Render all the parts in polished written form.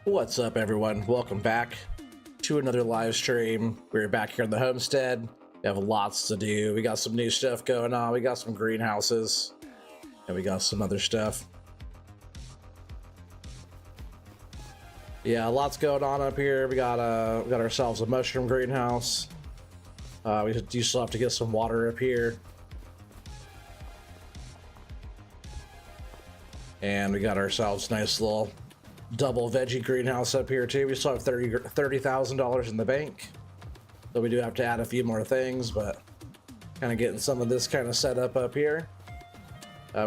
What's up, everyone? Welcome back to another live stream. We're back here in the homestead. We have lots to do. We got some new stuff going on. We got some greenhouses, and we got some other stuff. Yeah, lots going on up here. We got ourselves a mushroom greenhouse. We do still have to get some water up here, and we got ourselves a nice little double veggie greenhouse up here too. We still have $30,000 in the bank, so we do have to add a few more things, but kind of getting some of this kind of set up here.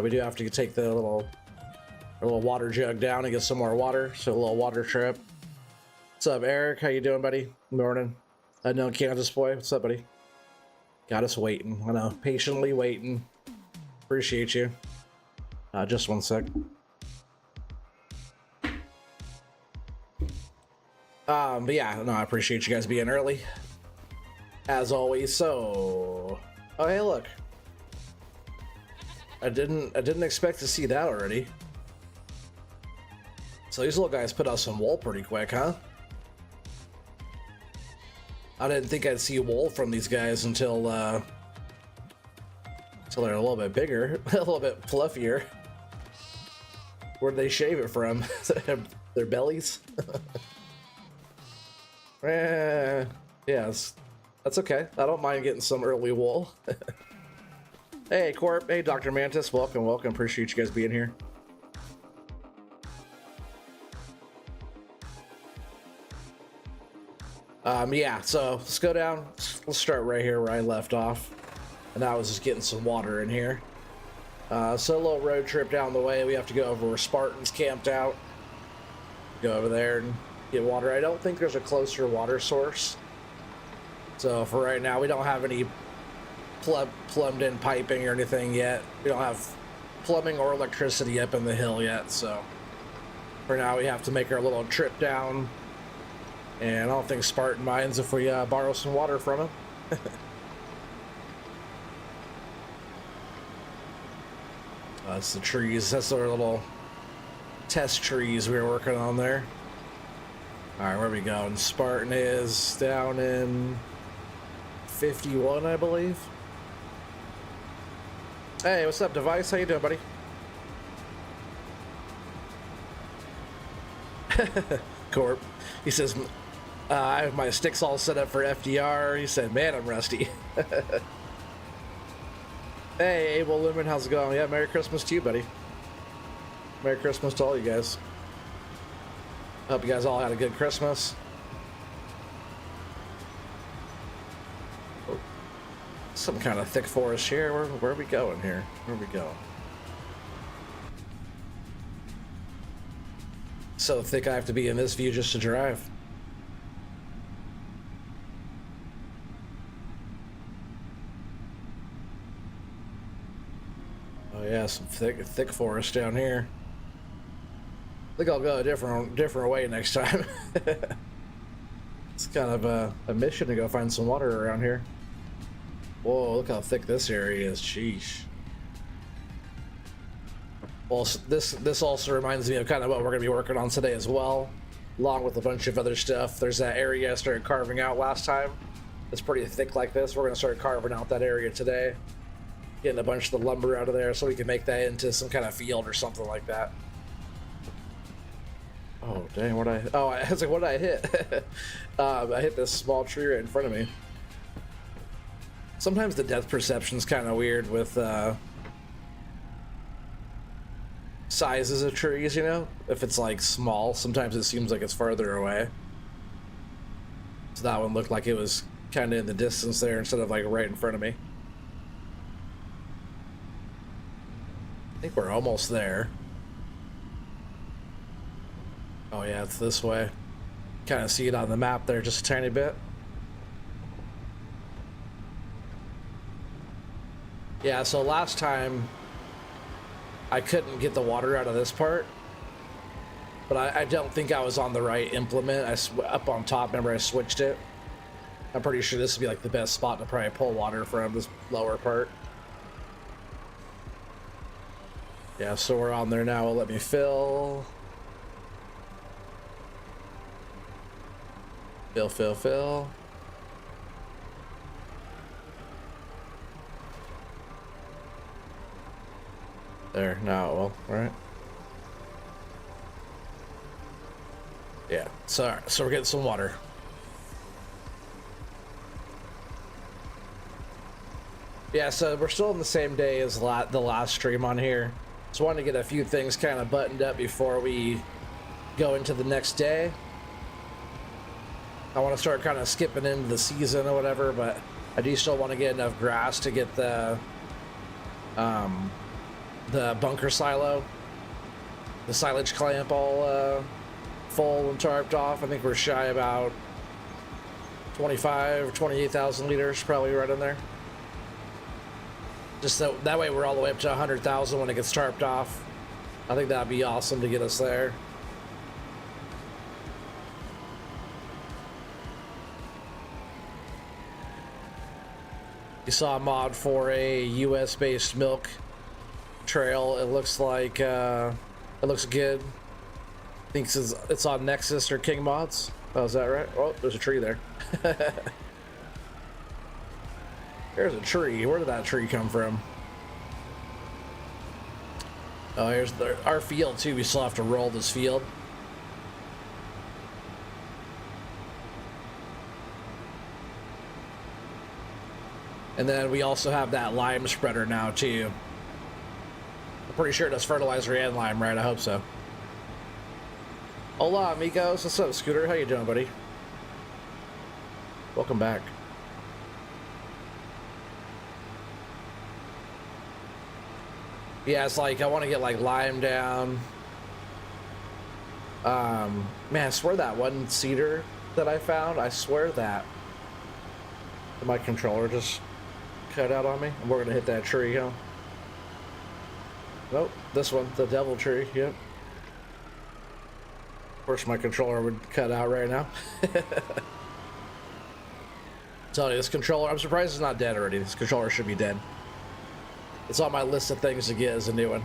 We do have to take the little water jug down and get some more water, so a little water trip. What's up, Eric? How you doing, buddy? Morning. Unknown Kansas boy. What's up, buddy? Got us waiting. I know, patiently waiting. Appreciate you. Just one sec. But yeah, no, I appreciate you guys being early, as always. So, oh hey, look, I didn't expect to see that already. So these little guys put out some wool pretty quick, huh? I didn't think I'd see wool from these guys until they're a little bit bigger, a little bit fluffier. Where'd they shave it from? Their bellies? Yes, that's okay. I don't mind getting some early wool. Hey, Corp. Hey, Dr. Mantis. Welcome. Appreciate you guys being here. Yeah, so let's go down. Let's start right here where I left off. And I was just getting some water in here. So a little road trip down the way. We have to go over where Spartans camped out. Go over there and get water. I don't think there's a closer water source. So for right now, we don't have any plumbed in piping or anything yet. We don't have plumbing or electricity up in the hill yet. So for now, we have to make our little trip down. And I don't think Spartan minds if we borrow some water from him. That's the trees. That's our little test trees we were working on there. All right, where are we going? Spartan is down in 51, I believe. Hey, what's up, Device? How you doing, buddy? Corp. He says, I have my sticks all set up for FDR. He said, man, I'm rusty. Hey, Abel Lumen, how's it going? Yeah, Merry Christmas to you, buddy. Merry Christmas to all you guys. Hope you guys all had a good Christmas. Oh, some kind of thick forest here. Where are we going here? Where are we going? So thick I have to be in this view just to drive. Oh yeah, some thick forest down here. I think I'll go a different way next time. It's kind of a mission to go find some water around here. Whoa, look how thick this area is. Sheesh. Well, this also reminds me of kind of what we're going to be working on today as well, along with a bunch of other stuff. There's that area I started carving out last time. It's pretty thick like this. We're going to start carving out that area today, getting a bunch of the lumber out of there so we can make that into some kind of field or something like that. Oh dang! I was like, what did I hit? I hit this small tree right in front of me. Sometimes the depth perception's kind of weird with sizes of trees, you know? If it's like small, sometimes it seems like it's farther away. So that one looked like it was kind of in the distance there instead of like right in front of me. I think we're almost there. Oh yeah, it's this way. Kind of see it on the map there just a tiny bit. Yeah, so last time I couldn't get the water out of this part, but I don't think I was on the right implement. Up on top, remember I switched it. I'm pretty sure this would be like the best spot to probably pull water from, this lower part. Yeah, so we're on there now. Let me fill. Fill. There, now it will, right? Yeah, so we're getting some water. Yeah, so we're still in the same day as the last stream on here. Just wanted to get a few things kind of buttoned up before we go into the next day. I want to start kind of skipping into the season or whatever, but I do still want to get enough grass to get the bunker silo, the silage clamp all full and tarped off. I think we're shy about 28,000 liters, probably right in there. Just that way we're all the way up to 100,000 when it gets tarped off. I think that'd be awesome to get us there. You saw a mod for a US based milk trail. It looks like it looks good. Thinks it's on Nexus or King mods. Oh, is that right? Oh, there's a tree there. There's a tree. Where did that tree come from? Oh, here's our field too. We still have to roll this field. And then we also have that lime spreader now too. I'm pretty sure it does fertilizer and lime, right? I hope so. Hola, amigos. What's up, Scooter? How you doing, buddy? Welcome back. Yeah, it's like I want to get like lime down. Man, I swear that one cedar that I found, I swear that my controller just cut out on me. And we're gonna hit that tree, huh? Nope, this one, the devil tree. Yep. Of course, my controller would cut out right now. Tell you, this controller, I'm surprised it's not dead already. This controller should be dead. It's on my list of things to get as a new one.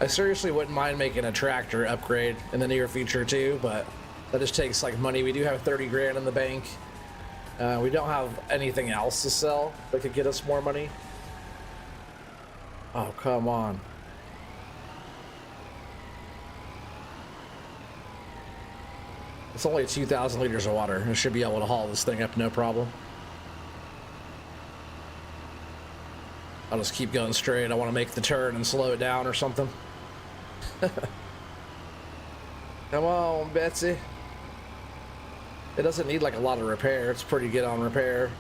I seriously wouldn't mind making a tractor upgrade in the near future too, but that just takes like money. We do have 30 grand in the bank. We don't have anything else to sell that could get us more money. Oh, come on. It's only 2,000 liters of water. I should be able to haul this thing up no problem. I'll just keep going straight. I want to make the turn and slow it down or something. Come on, Betsy. It doesn't need like a lot of repair. It's pretty good on repair.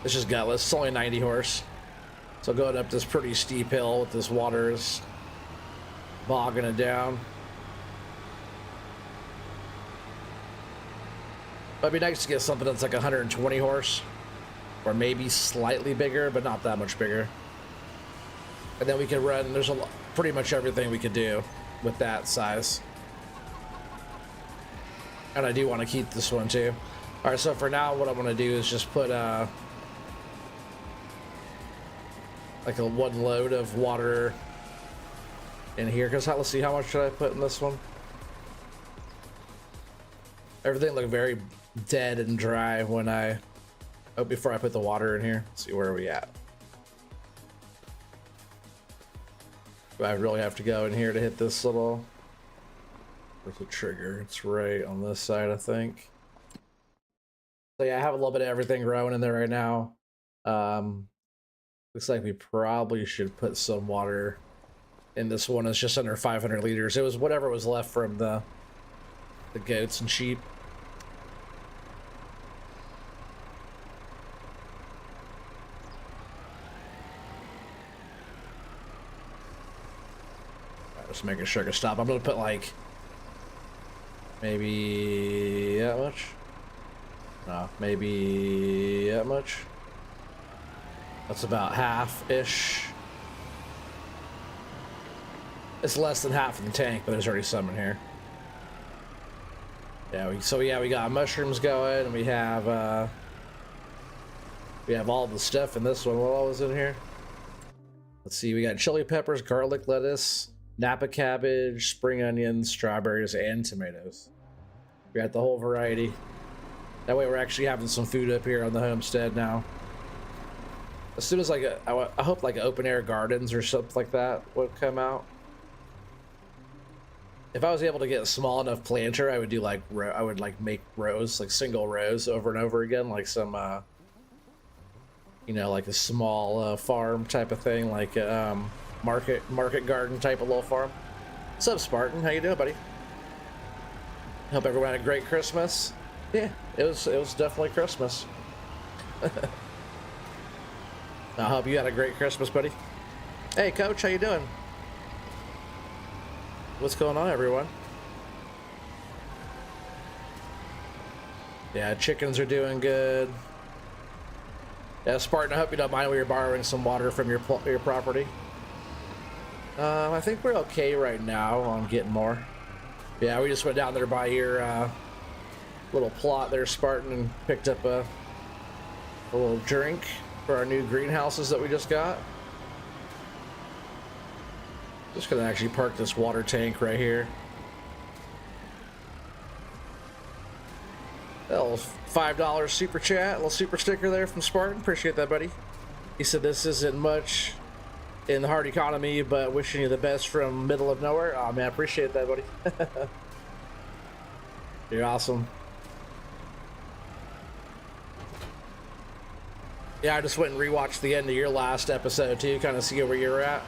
It's just gutless. It's only 90 horse. So going up this pretty steep hill with this water is bogging it down. It'd be nice to get something that's like 120 horse, or maybe slightly bigger, but not that much bigger. And then we can run, there's pretty much everything we could do with that size. And I do want to keep this one too. All right, so for now, what I'm going to do is just put like a one load of water in here. Because let's see, how much should I put in this one? Everything looked very dead and dry when before I put the water in here. Let's see, where are we at? Do I really have to go in here to hit this little... Where's the trigger? It's right on this side, I think. So yeah, I have a little bit of everything growing in there right now. Looks like we probably should put some water in this one. It's just under 500 liters. It was whatever was left from the goats and sheep. Just making sure I can stop. I'm gonna put like maybe that much. No, maybe that much. That's about half-ish. It's less than half of the tank, but there's already some in here. Yeah, we got mushrooms going, and we have We have all the stuff in this one. What all was in here? Let's see. We got chili peppers, garlic, lettuce, Napa cabbage, spring onions, strawberries, and tomatoes. We got the whole variety. That way we're actually having some food up here on the homestead now. As soon as I hope like open air gardens or something like that would come out. If I was able to get a small enough planter, I would do like I would like make rows, like single rows over and over again, like some you know, like a small farm type of thing, like market garden type of little farm. What's up, Spartan? How you doing, buddy? Hope everyone had a great Christmas. Yeah, it was definitely Christmas. I hope you had a great Christmas, buddy. Hey, Coach, how you doing? What's going on, everyone? Yeah, chickens are doing good. Yeah, Spartan, I hope you don't mind when you're borrowing some water from your property. I think we're okay right now on getting more. Yeah, we just went down there by your little plot there, Spartan, and picked up a little drink for our new greenhouses that we just got. Just gonna actually park this water tank right here. A little $5 super chat, a little super sticker there from Spartan. Appreciate that, buddy. He said this isn't much in the hard economy, but wishing you the best from middle of nowhere. Oh man, I appreciate that, buddy. You're awesome. Yeah, I just went and rewatched the end of your last episode too, kind of see where you're at.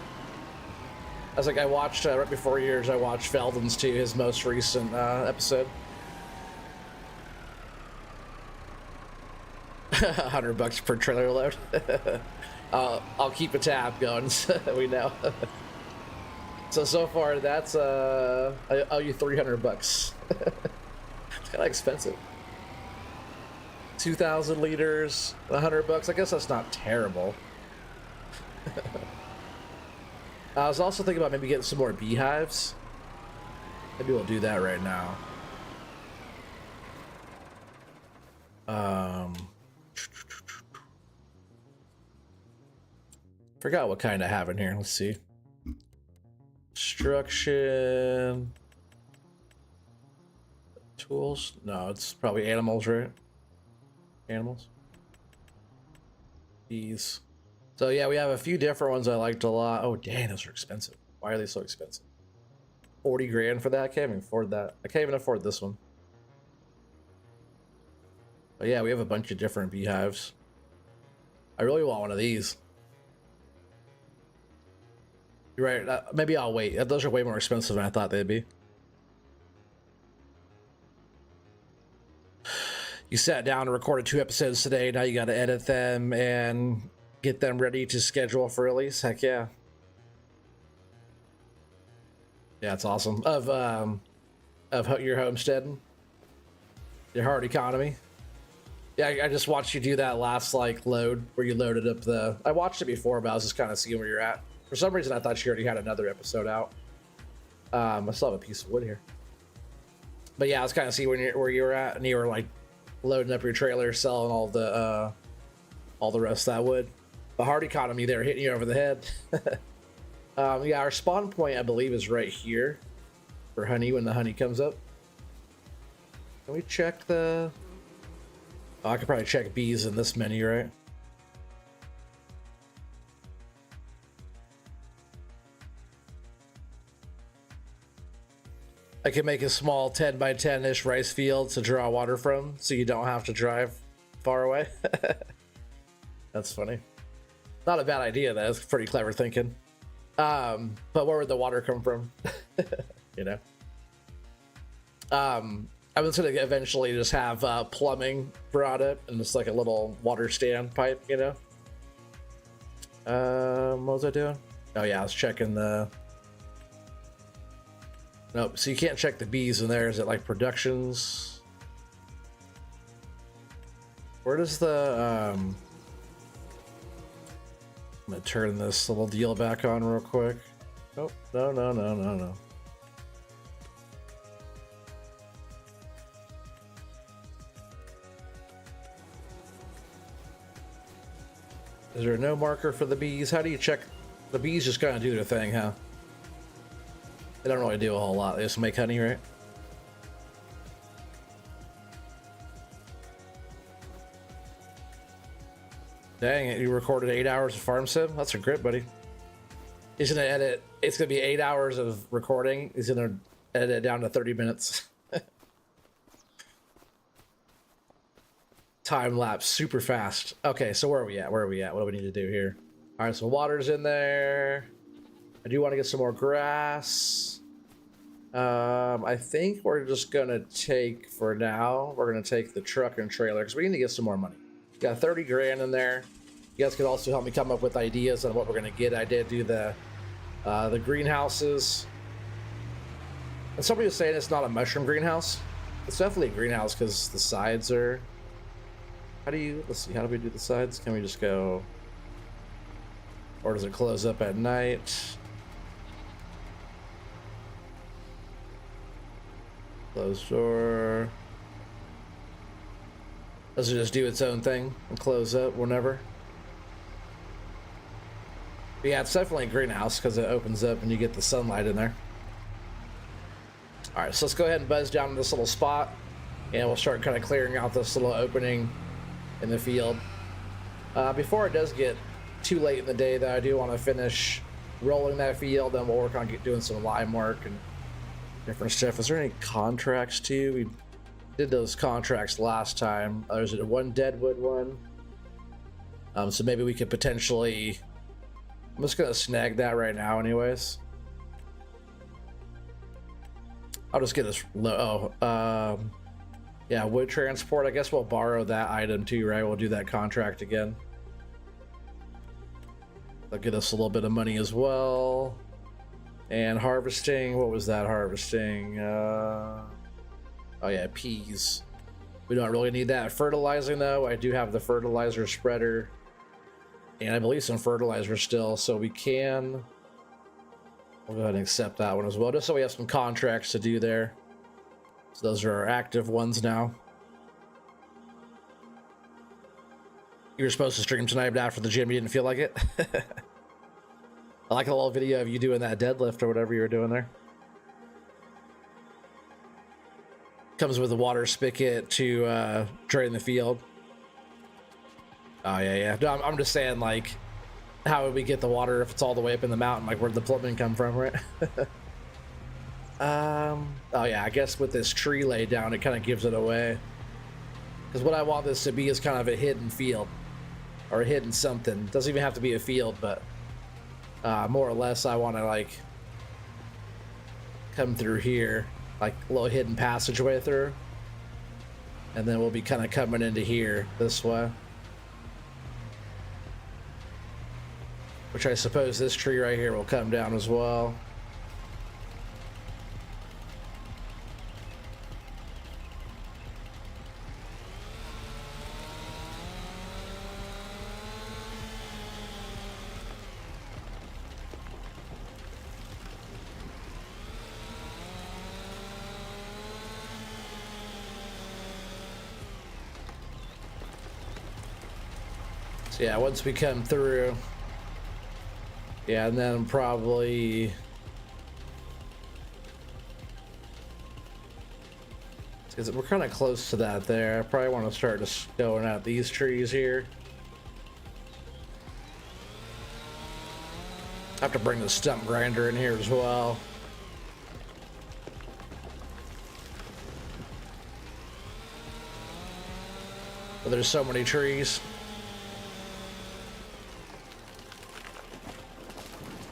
I was like, I watched right before yours. I watched Feldon's too, his most recent episode. $100 per trailer load. I'll keep a tab going so we know. So far that's I owe you $300. It's kind of expensive. 2,000 liters, $100. I guess that's not terrible. I was also thinking about maybe getting some more beehives. Maybe we'll do that right now. Forgot what kind I have in here. Let's see. Construction. Tools? No, it's probably animals, right? Animals. Bees. So yeah, we have a few different ones I liked a lot. Oh dang, those are expensive. Why are they so expensive? 40 grand for that? I can't even afford that. I can't even afford this one. But yeah, we have a bunch of different beehives. I really want one of these. You're right. Maybe I'll wait. Those are way more expensive than I thought they'd be. You sat down and recorded 2 episodes today. Now you got to edit them and get them ready to schedule for release. Heck yeah. Yeah, it's awesome. Of your homestead, your hard economy. Yeah, I just watched you do that last like load where you loaded up the. I watched it before, but I was just kind of seeing where you're at. For some reason, I thought you already had another episode out. I still have a piece of wood here. But yeah, I was kind of seeing where you were at, and you were like loading up your trailer, selling all the rest of that wood. The hard economy there hitting you over the head. Yeah, our spawn point I believe is right here for honey when the honey comes up. Can we check the? Oh, I could probably check bees in this menu, right? I can make a small 10 by 10-ish rice field to draw water from, so you don't have to drive far away. That's funny. Not a bad idea, though. It's pretty clever thinking. But where would the water come from? You know? I was gonna eventually just have plumbing brought up and just like a little water stand pipe, you know? What was I doing? Oh yeah, I was checking the... Nope, so you can't check the bees in there. Is it like productions? Where does the I'm gonna turn this little deal back on real quick. Oh, no. Is there no marker for the bees? How do you check? The bees just kind of do their thing, huh? They don't really do a whole lot. They just make honey, right? Dang it, you recorded 8 hours of farm sim? That's a grip, buddy. He's gonna edit, it's gonna be 8 hours of recording. He's gonna edit it down to 30 minutes. Time lapse, super fast. Okay, so where are we at? Where are we at? What do we need to do here? All right, so water's in there. I do want to get some more grass. I think we're just gonna take, for now, we're gonna take the truck and trailer because we need to get some more money. Got 30 grand in there. You guys could also help me come up with ideas on what we're gonna get. I did do the greenhouses. And somebody was saying it's not a mushroom greenhouse. It's definitely a greenhouse because the sides are... How do you... Let's see, how do we do the sides? Can we just go... Or does it close up at night? Close door. Does it just do its own thing and close up whenever? But yeah, it's definitely a greenhouse because it opens up and you get the sunlight in there. All right, so let's go ahead and buzz down to this little spot and we'll start kind of clearing out this little opening in the field. Before it does get too late in the day, though, I do want to finish rolling that field, then we'll work on doing some lime work and different stuff. Is there any contracts too? We did those contracts last time. There's one deadwood one. So maybe we could potentially... I'm just gonna snag that right now anyways. I'll just get this yeah, wood transport. I guess we'll borrow that item too, right? We'll do that contract again. That'll get us a little bit of money as well. And harvesting, what was that harvesting? Oh yeah, peas. We don't really need that. Fertilizing though, I do have the fertilizer spreader. And I believe some fertilizer still, so we can... We'll go ahead and accept that one as well, just so we have some contracts to do there. So those are our active ones now. You were supposed to stream tonight, but after the gym you didn't feel like it? I like a little video of you doing that deadlift or whatever you were doing there. Comes with a water spigot to drain the field. Oh yeah. No, I'm just saying, like, how would we get the water if it's all the way up in the mountain? Like, where'd the plumbing come from, right? Oh yeah, I guess with this tree laid down, it kind of gives it away. Because what I want this to be is kind of a hidden field. Or a hidden something. It doesn't even have to be a field, but more or less I want to, like, come through here. Like, a little hidden passageway through. And then we'll be kind of coming into here this way. Which I suppose this tree right here will come down as well. So yeah, once we come through... Yeah, and then probably... Because we're kind of close to that there. I probably want to start just going out these trees here. I have to bring the stump grinder in here as well. But there's so many trees.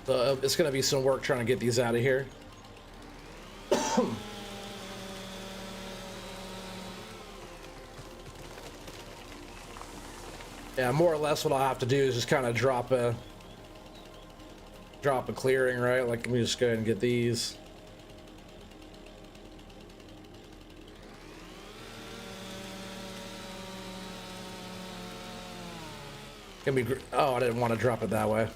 So it's going to be some work trying to get these out of here. Yeah, more or less what I'll have to do is just kind of drop a clearing, right? Like, let me just go ahead and get these. Can be, oh, I didn't want to drop it that way.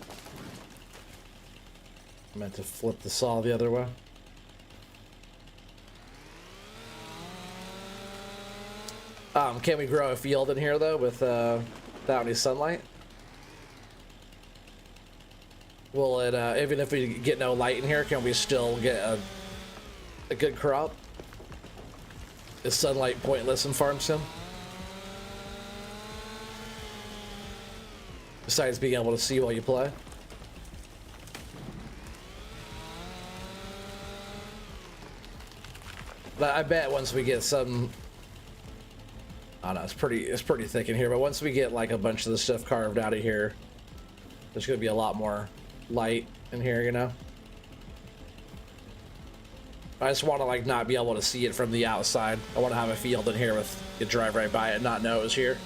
I meant to flip the saw the other way. Can we grow a field in here though without any sunlight? Will it, even if we get no light in here, can we still get a good crop? Is sunlight pointless in Farm Sim? Besides being able to see while you play? But I bet once we get some, I don't know, it's pretty thick in here, but once we get like a bunch of the stuff carved out of here, there's gonna be a lot more light in here, you know? I just want to like not be able to see it from the outside. I want to have a field in here with you drive right by it and not know it was here.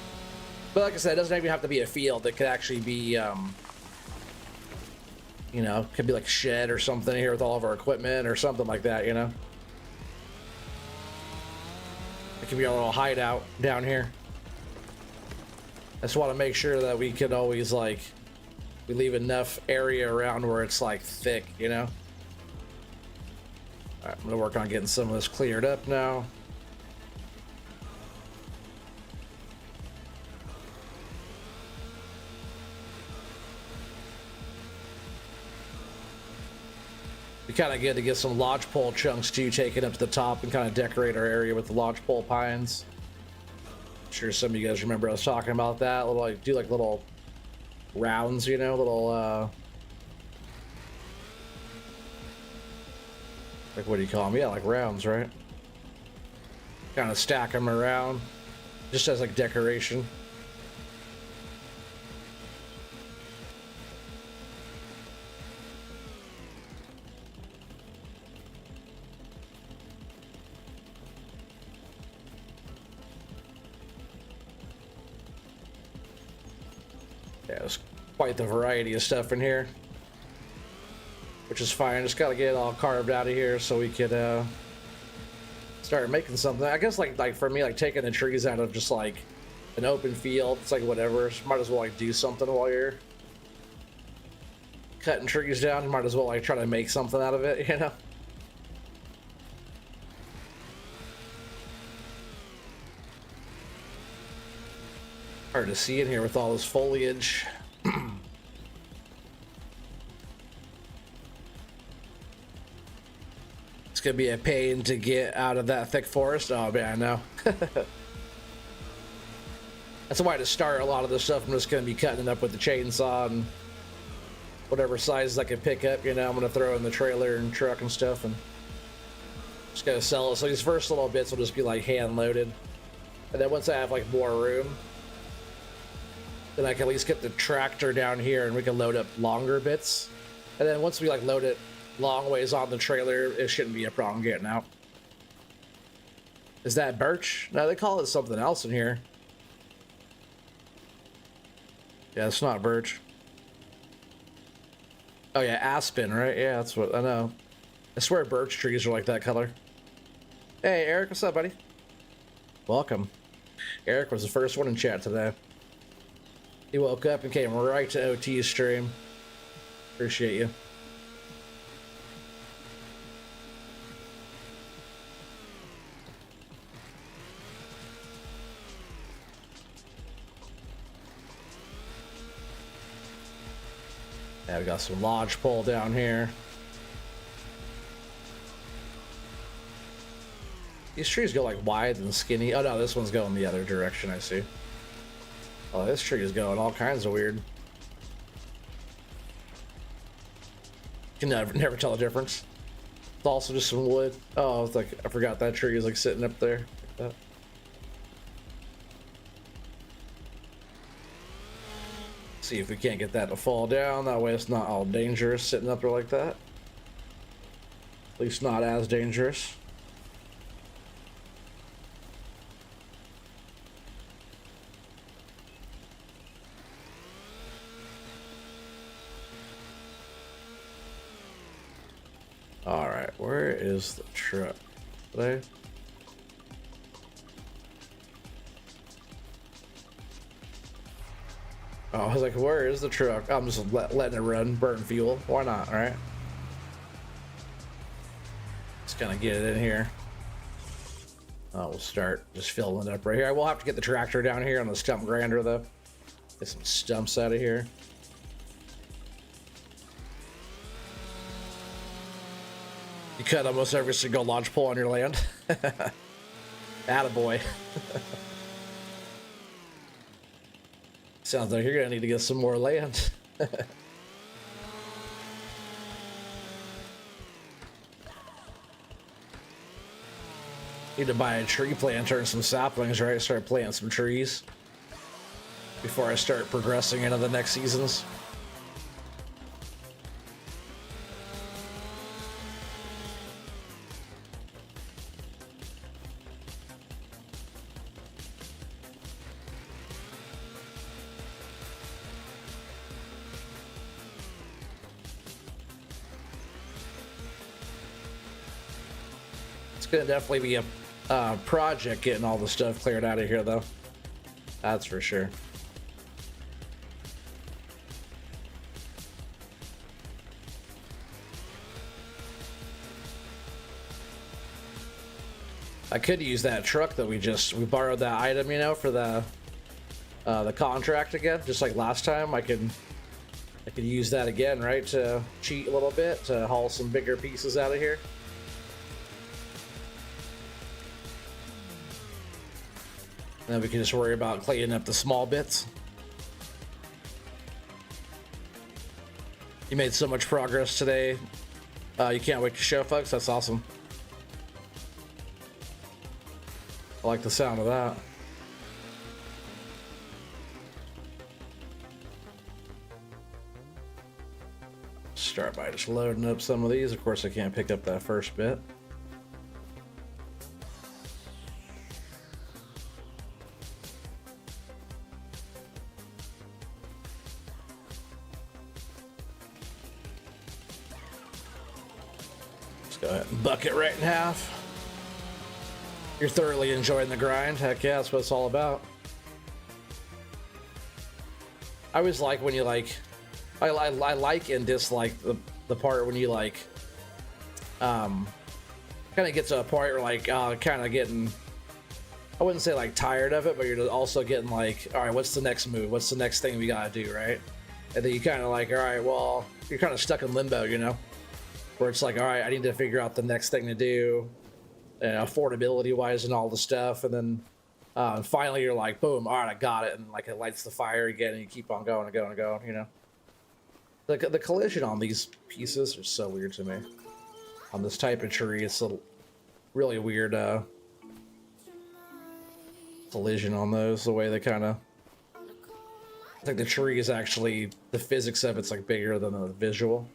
But like I said, it doesn't even have to be a field. It could actually be, you know, could be like a shed or something here with all of our equipment or something like that, you know? It could be our little hideout down here. I just want to make sure that we can always like, we leave enough area around where it's like thick, you know? All right, I'm gonna work on getting some of this cleared up now. Be kind of good to get some lodgepole chunks too taken up to the top and kind of decorate our area with the lodgepole pines. I'm sure some of you guys remember us talking about that. Little like do like little rounds, you know, little like what do you call them? Yeah, like rounds, right? Kind of stack them around just as like decoration. Yeah, there's quite the variety of stuff in here, which is fine. Just gotta get it all carved out of here so we could start making something. I guess like for me, like taking the trees out of just like an open field, it's like whatever. Might as well like do something while you're cutting trees down. You might as well like try to make something out of it, you know? Hard to see in here with all this foliage. It's gonna be a pain to get out of that thick forest. Oh man, I know. That's why to start a lot of this stuff, I'm just gonna be cutting it up with the chainsaw and whatever sizes I can pick up. You know, I'm gonna throw in the trailer and truck and stuff, and just gonna sell it. So these first little bits will just be like hand loaded, and then once I have like more room, then I can at least get the tractor down here and we can load up longer bits. And then once we like load it long ways on the trailer, it shouldn't be a problem getting out. Is that birch? No, they call it something else in here. Yeah, it's not birch. Oh yeah, aspen, right? Yeah, that's what I know. I swear birch trees are like that color. Hey, Eric, what's up, buddy? Welcome. Eric was the first one in chat today. He woke up and came right to OT's stream. Appreciate you. Yeah, we got some lodgepole down here. These trees go like wide and skinny. Oh no, this one's going the other direction, I see. Oh, this tree is going all kinds of weird. Can never tell the difference. It's also just some wood. Oh, it's like I forgot that tree is like sitting up there like that. See if we can't get that to fall down. That way it's not all dangerous sitting up there like that. At least not as dangerous. All right, where is the truck? There. Oh, I was like, where is the truck? I'm just letting it run, burn fuel. Why not, all right? Just gonna get it in here. Oh, we'll start just filling it up right here. I will have to get the tractor down here on the stump grinder though. Get some stumps out of here. You cut almost every single lodgepole on your land. Attaboy. Sounds like you're gonna need to get some more land. Need to buy a tree planter and some saplings, right? Start planting some trees before I start progressing into the next seasons. It's gonna definitely be a project getting all the stuff cleared out of here, though. That's for sure. I could use that truck that we borrowed that item, you know, for the contract again, just like last time. I could use that again, right, to cheat a little bit, to haul some bigger pieces out of here. Then we can just worry about cleaning up the small bits. You made so much progress today. You can't wait to show, folks. That's awesome. I like the sound of that. Start by just loading up some of these. Of course, I can't pick up that first bit. Go ahead and buck it right in half. You're thoroughly enjoying the grind. Heck yeah, that's what it's all about. I always like when you like, I like and dislike the part when you like, kind of get to a point where like, kind of getting, I wouldn't say like tired of it, but you're also getting like, all right, what's the next move? What's the next thing we gotta do, right? And then you kind of like, all right, well, you're kind of stuck in limbo, you know? Where it's like, all right, I need to figure out the next thing to do, affordability wise and all the stuff. And then finally you're like, boom, all right, I got it. And like it lights the fire again and you keep on going and going and going, you know? The collision on these pieces are so weird to me. On this type of tree, it's a really weird collision on those, the way they kind of, I think the tree is actually, the physics of it's like bigger than the visual.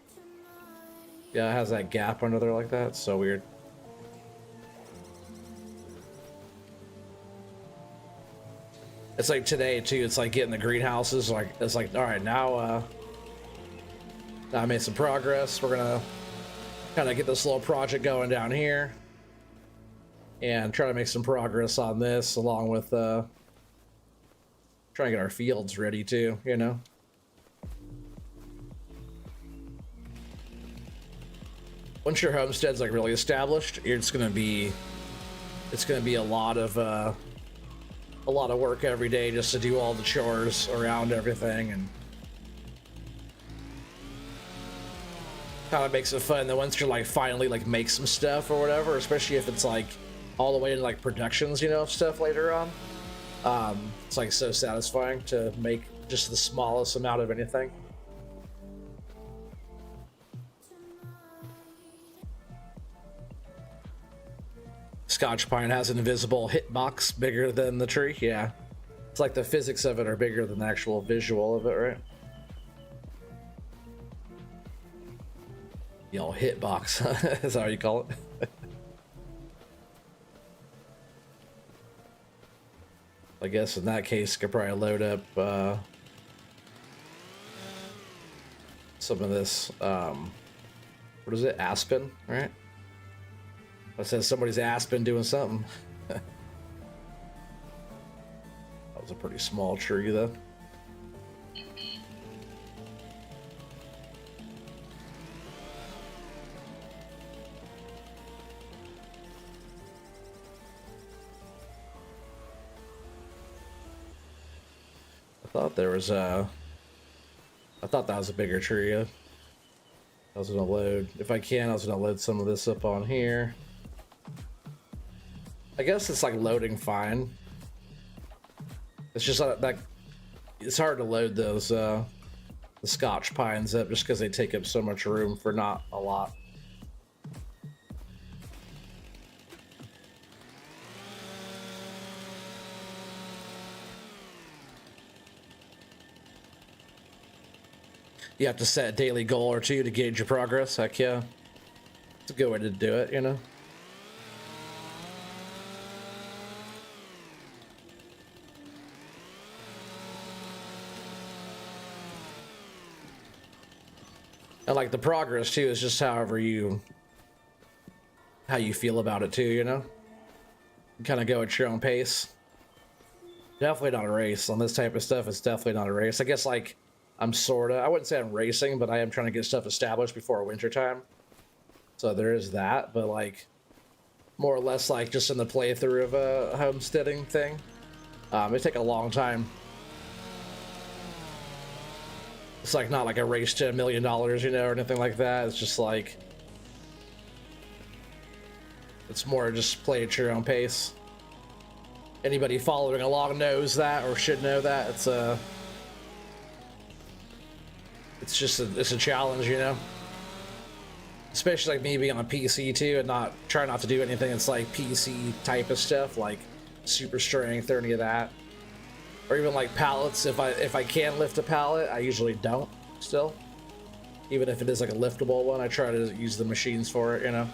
Yeah, it has that gap under there like that. It's so weird. It's like today too. It's like getting the greenhouses. Like it's like, all right, now I made some progress. We're gonna kind of get this little project going down here, and try to make some progress on this, along with trying to get our fields ready too. You know. Once your homestead's like really established, it's gonna be a lot of work every day just to do all the chores around everything, and kind of makes it fun. Then once you're like finally like make some stuff or whatever, especially if it's like all the way to like productions, you know, stuff later on, it's like so satisfying to make just the smallest amount of anything. Scotch pine has an invisible hitbox bigger than the tree. Yeah, it's like the physics of it are bigger than the actual visual of it, right? The old hitbox. Is that how you call it? I guess in that case, could probably load up some of this. What is it? Aspen, right? I said somebody's aspen doing something. That was a pretty small tree, though. I thought there was a... I thought that was a bigger tree. I was gonna load, if I can, I was gonna load some of this up on here. I guess it's like loading fine. It's just like it's hard to load those the Scotch pines up just because they take up so much room for not a lot. You have to set a daily goal or two to gauge your progress. Heck yeah. It's a good way to do it, you know? And like the progress too is just how you feel about it too, you know? You kind of go at your own pace. Definitely not a race on this type of stuff. It's definitely not a race. I guess like I wouldn't say I'm racing, but I am trying to get stuff established before winter time. So there is that, but like more or less like just in the playthrough of a homesteading thing. It take a long time. It's like not like a race to $1 million, you know, or anything like that. It's just like it's more just play at your own pace. Anybody following along knows that or should know that. It's a challenge, you know. Especially like me being on PC too, and not trying not to do anything that's like PC type of stuff, like super strength or any of that, or even like pallets. If I can lift a pallet, I usually don't. Still, even if it is like a liftable one, I try to use the machines for it, you know.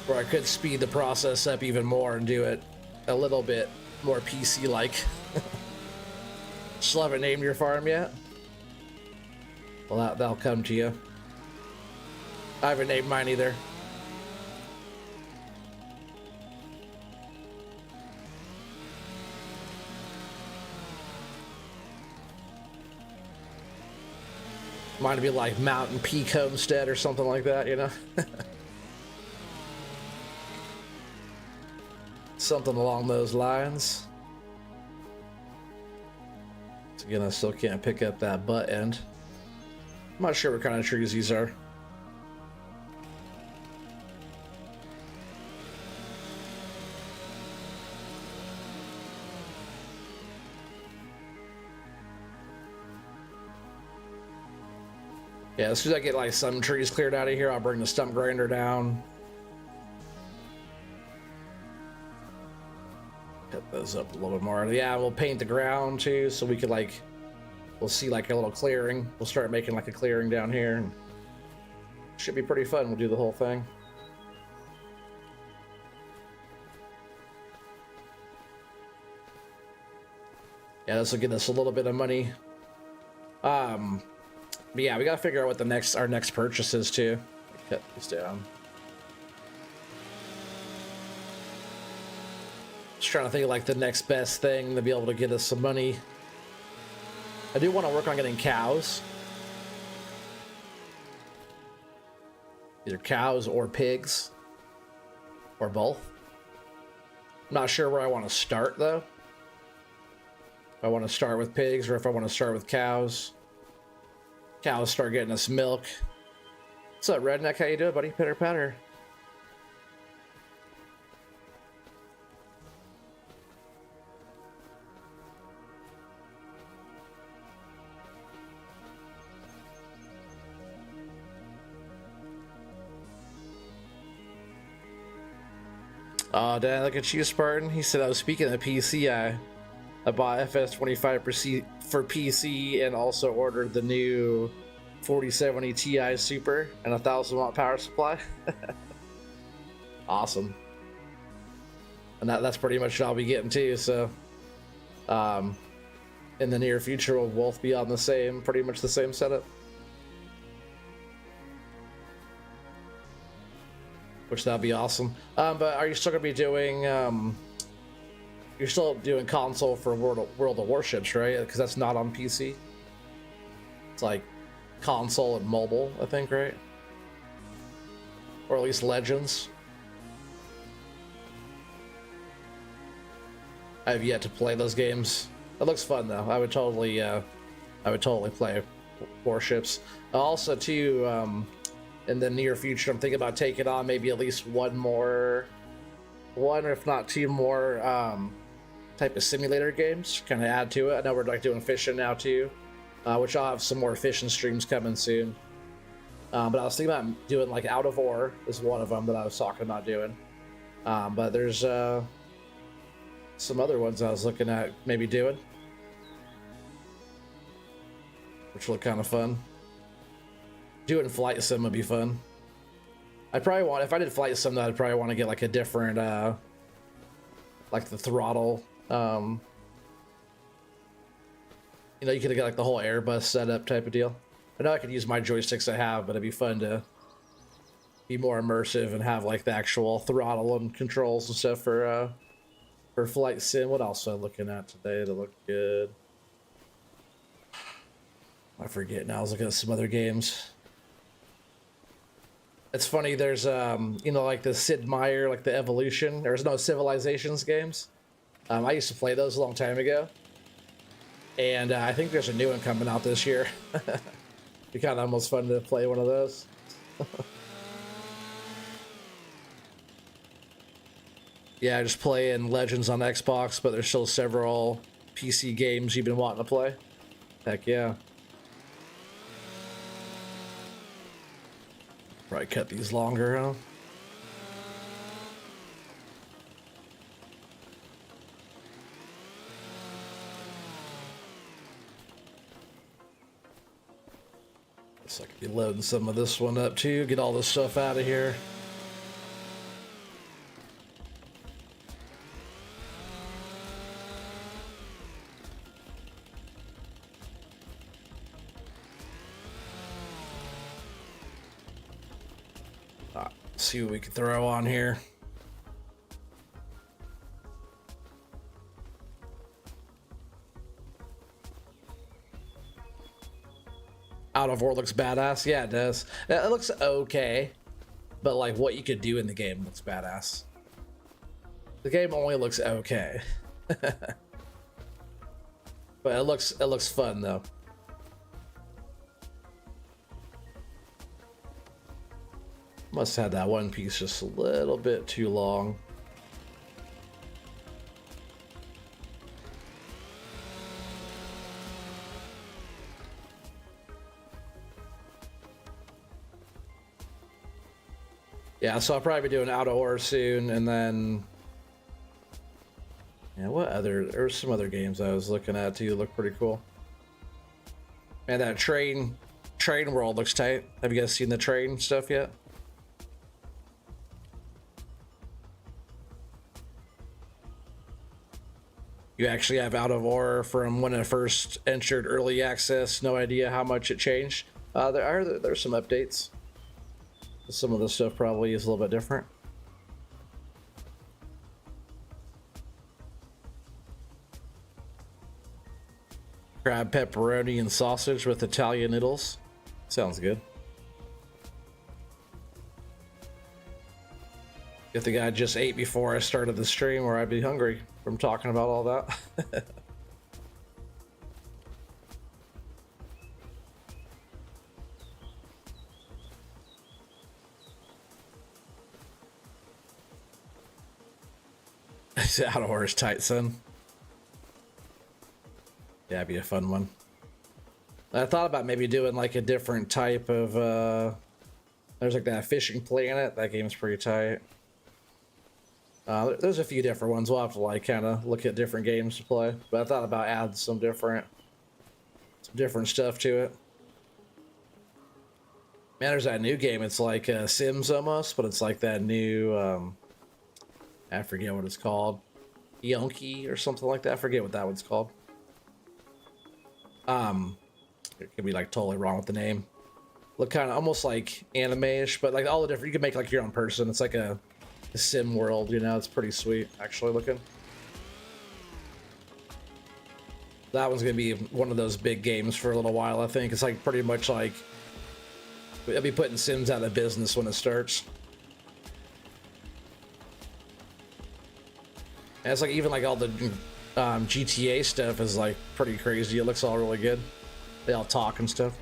Or I could speed the process up even more and do it a little bit more PC like. Still haven't named your farm yet? Well, that'll come to you. I haven't named mine either. Mine would be like Mountain Peak Homestead or something like that, you know? Something along those lines. Again, I still can't pick up that butt end. I'm not sure what kind of trees these are. Yeah, as soon as I get like some trees cleared out of here, I'll bring the stump grinder down. Cut those up a little bit more. Yeah, we'll paint the ground too, so we could like, we'll see like a little clearing. We'll start making like a clearing down here. And should be pretty fun. We'll do the whole thing. Yeah, this will get us a little bit of money. But yeah, we gotta figure out what our next purchase is too. Cut these down. Just trying to think of like the next best thing to be able to get us some money. I do want to work on getting cows. Either cows or pigs. Or both. I'm not sure where I want to start though. If I want to start with pigs or if I want to start with cows. Cows start getting us milk. What's up, Redneck? How you doing, buddy? Pitter patter. Oh, Dan, look at you, Spartan. He said I was speaking of PC. I bought FS25 for PC and also ordered the new 4070 Ti Super and a 1000-watt power supply. Awesome. And that's pretty much what I'll be getting too. So, in the near future, we'll both be on pretty much the same setup. Which that'd be awesome. But are you still gonna be doing? You're still doing console for World of Warships, right? Because that's not on PC. It's like console and mobile, I think, right? Or at least Legends. I have yet to play those games. It looks fun though. I would totally play warships. Also, too, in the near future, I'm thinking about taking on maybe at least one if not two more type of simulator games, kind of add to it. I know we're like doing fishing now too, which I'll have some more fishing streams coming soon. But I was thinking about doing like Out of Ore is one of them that I was talking about doing. But there's some other ones I was looking at maybe doing, which look kind of fun. Doing flight sim would be fun. I probably want, if I did flight sim, I'd probably want to get like a different, like the throttle. You know, you could get like the whole Airbus setup type of deal. I know I could use my joysticks I have, but it'd be fun to be more immersive and have like the actual throttle and controls and stuff for flight sim. What else am I looking at today to look good? I forget now. I was looking at some other games. It's funny, there's you know, like the Sid Meier, like the Evolution, there's no Civilizations games. I used to play those a long time ago, and I think there's a new one coming out this year. It'd be kind of almost fun to play one of those. Yeah, just playing Legends on Xbox, but there's still several PC games you've been wanting to play. Heck yeah. Probably cut these longer, huh? Looks like I could be loading some of this one up too. Get all this stuff out of here. See what we can throw on here. Out of Ore looks badass. Yeah, it does. It looks okay, but like what you could do in the game looks badass. The game only looks okay. But it looks fun though. Must have had that one piece just a little bit too long. Yeah, so I'll probably be doing Out of Ore soon, and then yeah, what other? There's some other games I was looking at too. Look pretty cool. And that train world looks tight. Have you guys seen the train stuff yet? You actually have Out of Ore from when it first entered early access. No idea how much it changed. There's some updates. Some of the stuff probably is a little bit different. Crab pepperoni and sausage with Italian noodles. Sounds good. If the guy just ate before I started the stream, or I'd be hungry from talking about all that. Out of Ore is tight, son. Yeah, it'd be a fun one. I thought about maybe doing like a different type of there's like that Fishing Planet. That game's pretty tight. There's a few different ones. We'll have to like kind of look at different games to play. But I thought about adding some different stuff to it. Man, there's that new game. It's like Sims almost, but it's like that new I forget what it's called. Yonky or something like that. I forget what that one's called. It could be like totally wrong with the name. Look kind of almost like anime-ish, but like all the different, you can make like your own person. It's like a sim world, you know. It's pretty sweet actually looking. That one's gonna be one of those big games for a little while. I think it's like pretty much like they'll be putting Sims out of business when it starts. And it's like even like all the GTA stuff is like pretty crazy. It looks all really good. They all talk and stuff.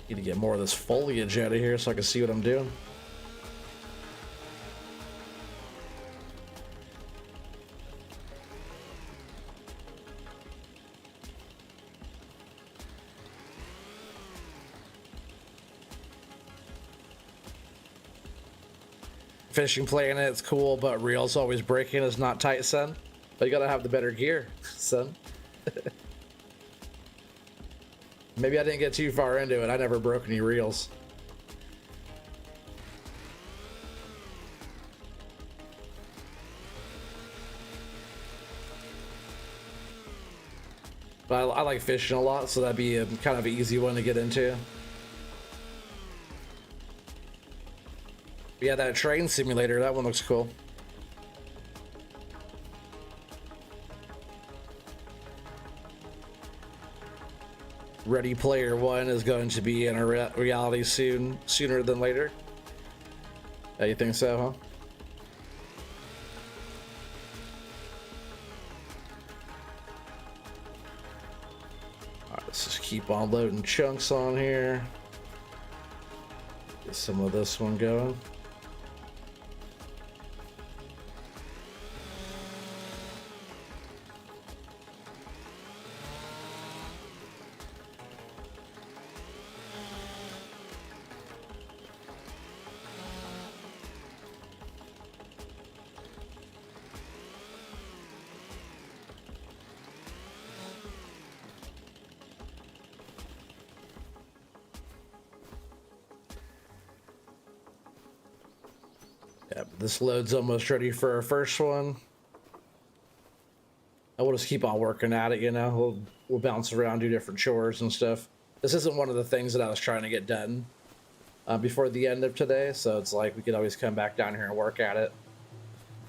Need to get more of this foliage out of here so I can see what I'm doing. Fishing Planet, it's cool, but reel's always breaking. It's not tight, son. But you gotta have the better gear, son. Maybe I didn't get too far into it. I never broke any reels. But I like fishing a lot, so that'd be a kind of an easy one to get into. Yeah, that train simulator, that one looks cool. Ready Player One is going to be in a reality sooner than later. Yeah, you think so, huh? Alright, let's just keep on loading chunks on here. Get some of this one going. This load's almost ready for our first one. I will just keep on working at it, you know. We'll bounce around, do different chores and stuff. This isn't one of the things that I was trying to get done before the end of today, so it's like we could always come back down here and work at it.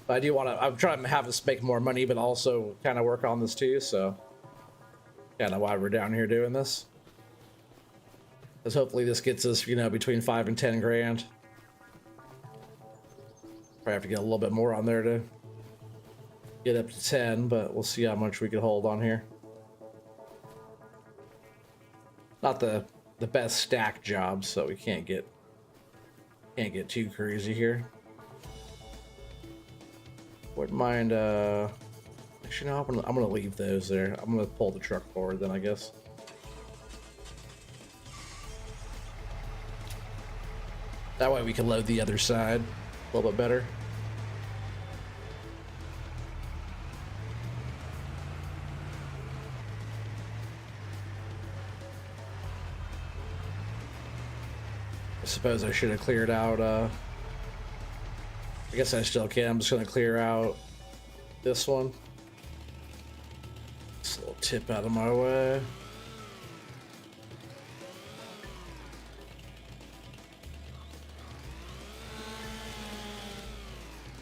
But I do want to. I'm trying to have us make more money, but also kind of work on this too. So kind of why we're down here doing this. Because hopefully this gets us, you know, between 5 and 10 grand. Probably have to get a little bit more on there to get up to 10, but we'll see how much we can hold on here. Not the best stack job, so we can't get too crazy here. Wouldn't mind actually no, I'm gonna leave those there. I'm gonna pull the truck forward then, I guess. That way we can load the other side a little bit better. I suppose I should have cleared out, I guess I still can. I'm just gonna clear out this one. Just a little tip out of my way.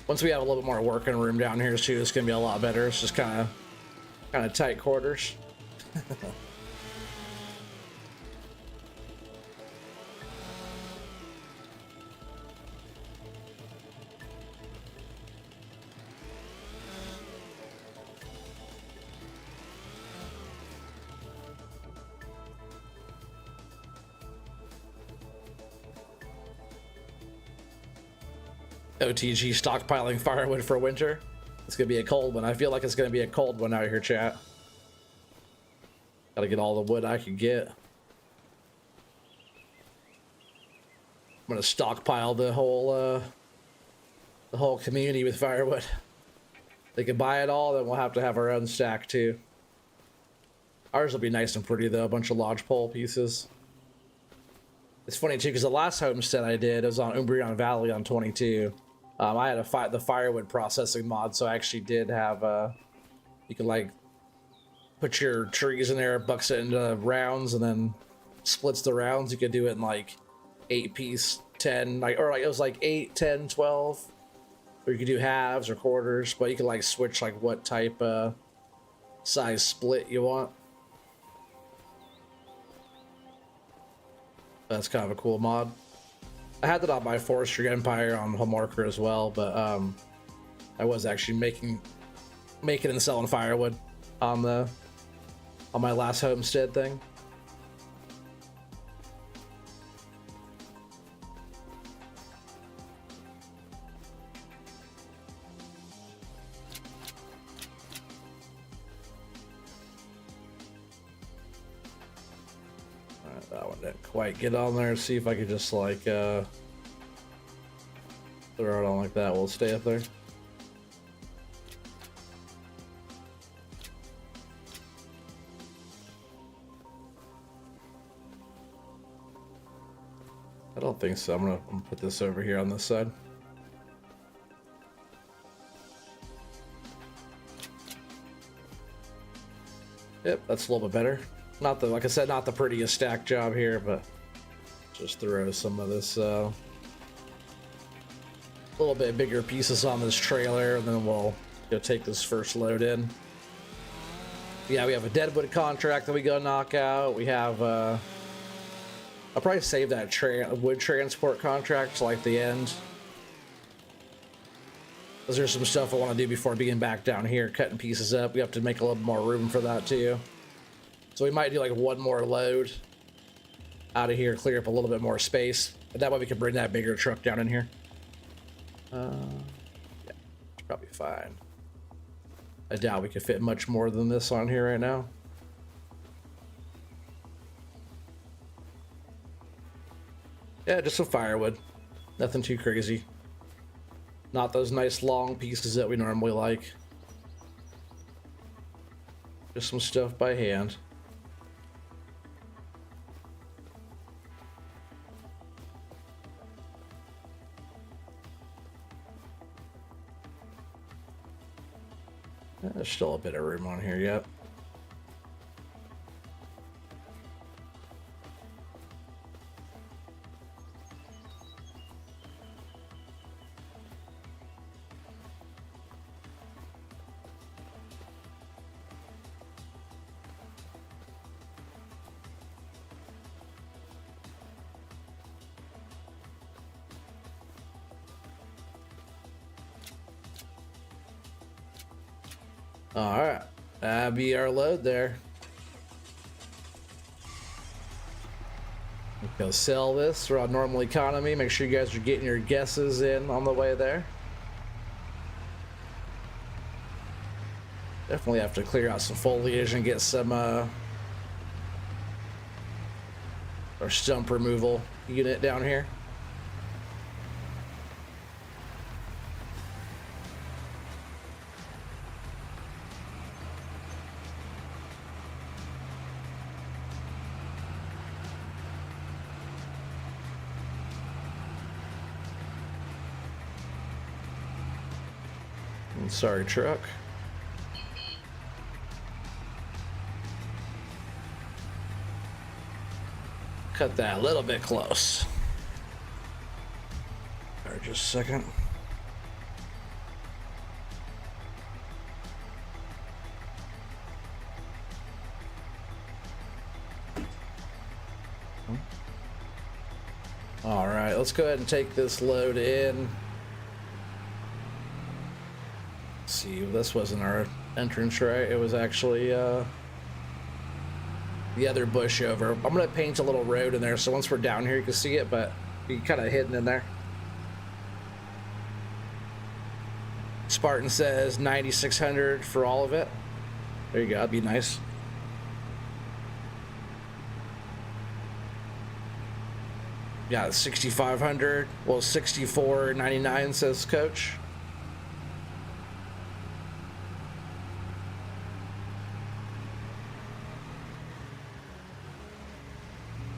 Once we have a little bit more working room down here too, it's gonna be a lot better. It's just kind of tight quarters. OTG stockpiling firewood for winter. It's gonna be a cold one. I feel like it's gonna be a cold one out here, chat. Gotta get all the wood I can get. I'm gonna stockpile the whole community with firewood. They can buy it all, then we'll have to have our own stack too. Ours will be nice and pretty though, a bunch of lodgepole pieces. It's funny too, because the last homestead I did, it was on Umbreon Valley on 22. I had the firewood processing mod, so I actually did have you can like put your trees in there, bucks it into rounds, and then splits the rounds. You could do it in like 8-piece, 10, or it was like 8, 10, 12, or you could do halves or quarters, but you could like switch like what type size split you want. That's kind of a cool mod. I had that on my Forestry Empire on Homeworker as well, but I was actually making and selling firewood on my last homestead thing. That one didn't quite get on there. See if I could just like throw it on like that. Will it stay up there? I don't think so. I'm gonna put this over here on this side. Yep, that's a little bit better. Not the, like I said, not the prettiest stack job here, but just throw some of this little bit bigger pieces on this trailer, and then we'll go take this first load in. Yeah, we have a deadwood contract that we gotta knock out. We have I'll probably save that wood transport contract to like the end, because there's some stuff I want to do before being back down here cutting pieces up. We have to make a little more room for that too, so we might do like one more load out of here, clear up a little bit more space, and that way we can bring that bigger truck down in here. Yeah, it's probably fine. I doubt we could fit much more than this on here right now. Yeah, just some firewood. Nothing too crazy. Not those nice long pieces that we normally like. Just some stuff by hand. There's still a bit of room on here yet. All right, that'll be our load there. Go sell this. We're on normal economy. Make sure you guys are getting your guesses in on the way there. Definitely have to clear out some foliage and get some our stump removal unit down here. Sorry, truck. Cut that a little bit close. All right, just a second. All right, let's go ahead and take this load in. See, this wasn't our entrance, right? It was actually the other bush over. I'm gonna paint a little road in there, so once we're down here you can see it, but be kind of hidden in there. Spartan says 9,600 for all of it. There you go, that'd be nice. Yeah, 6,500. Well, 64.99 says Coach.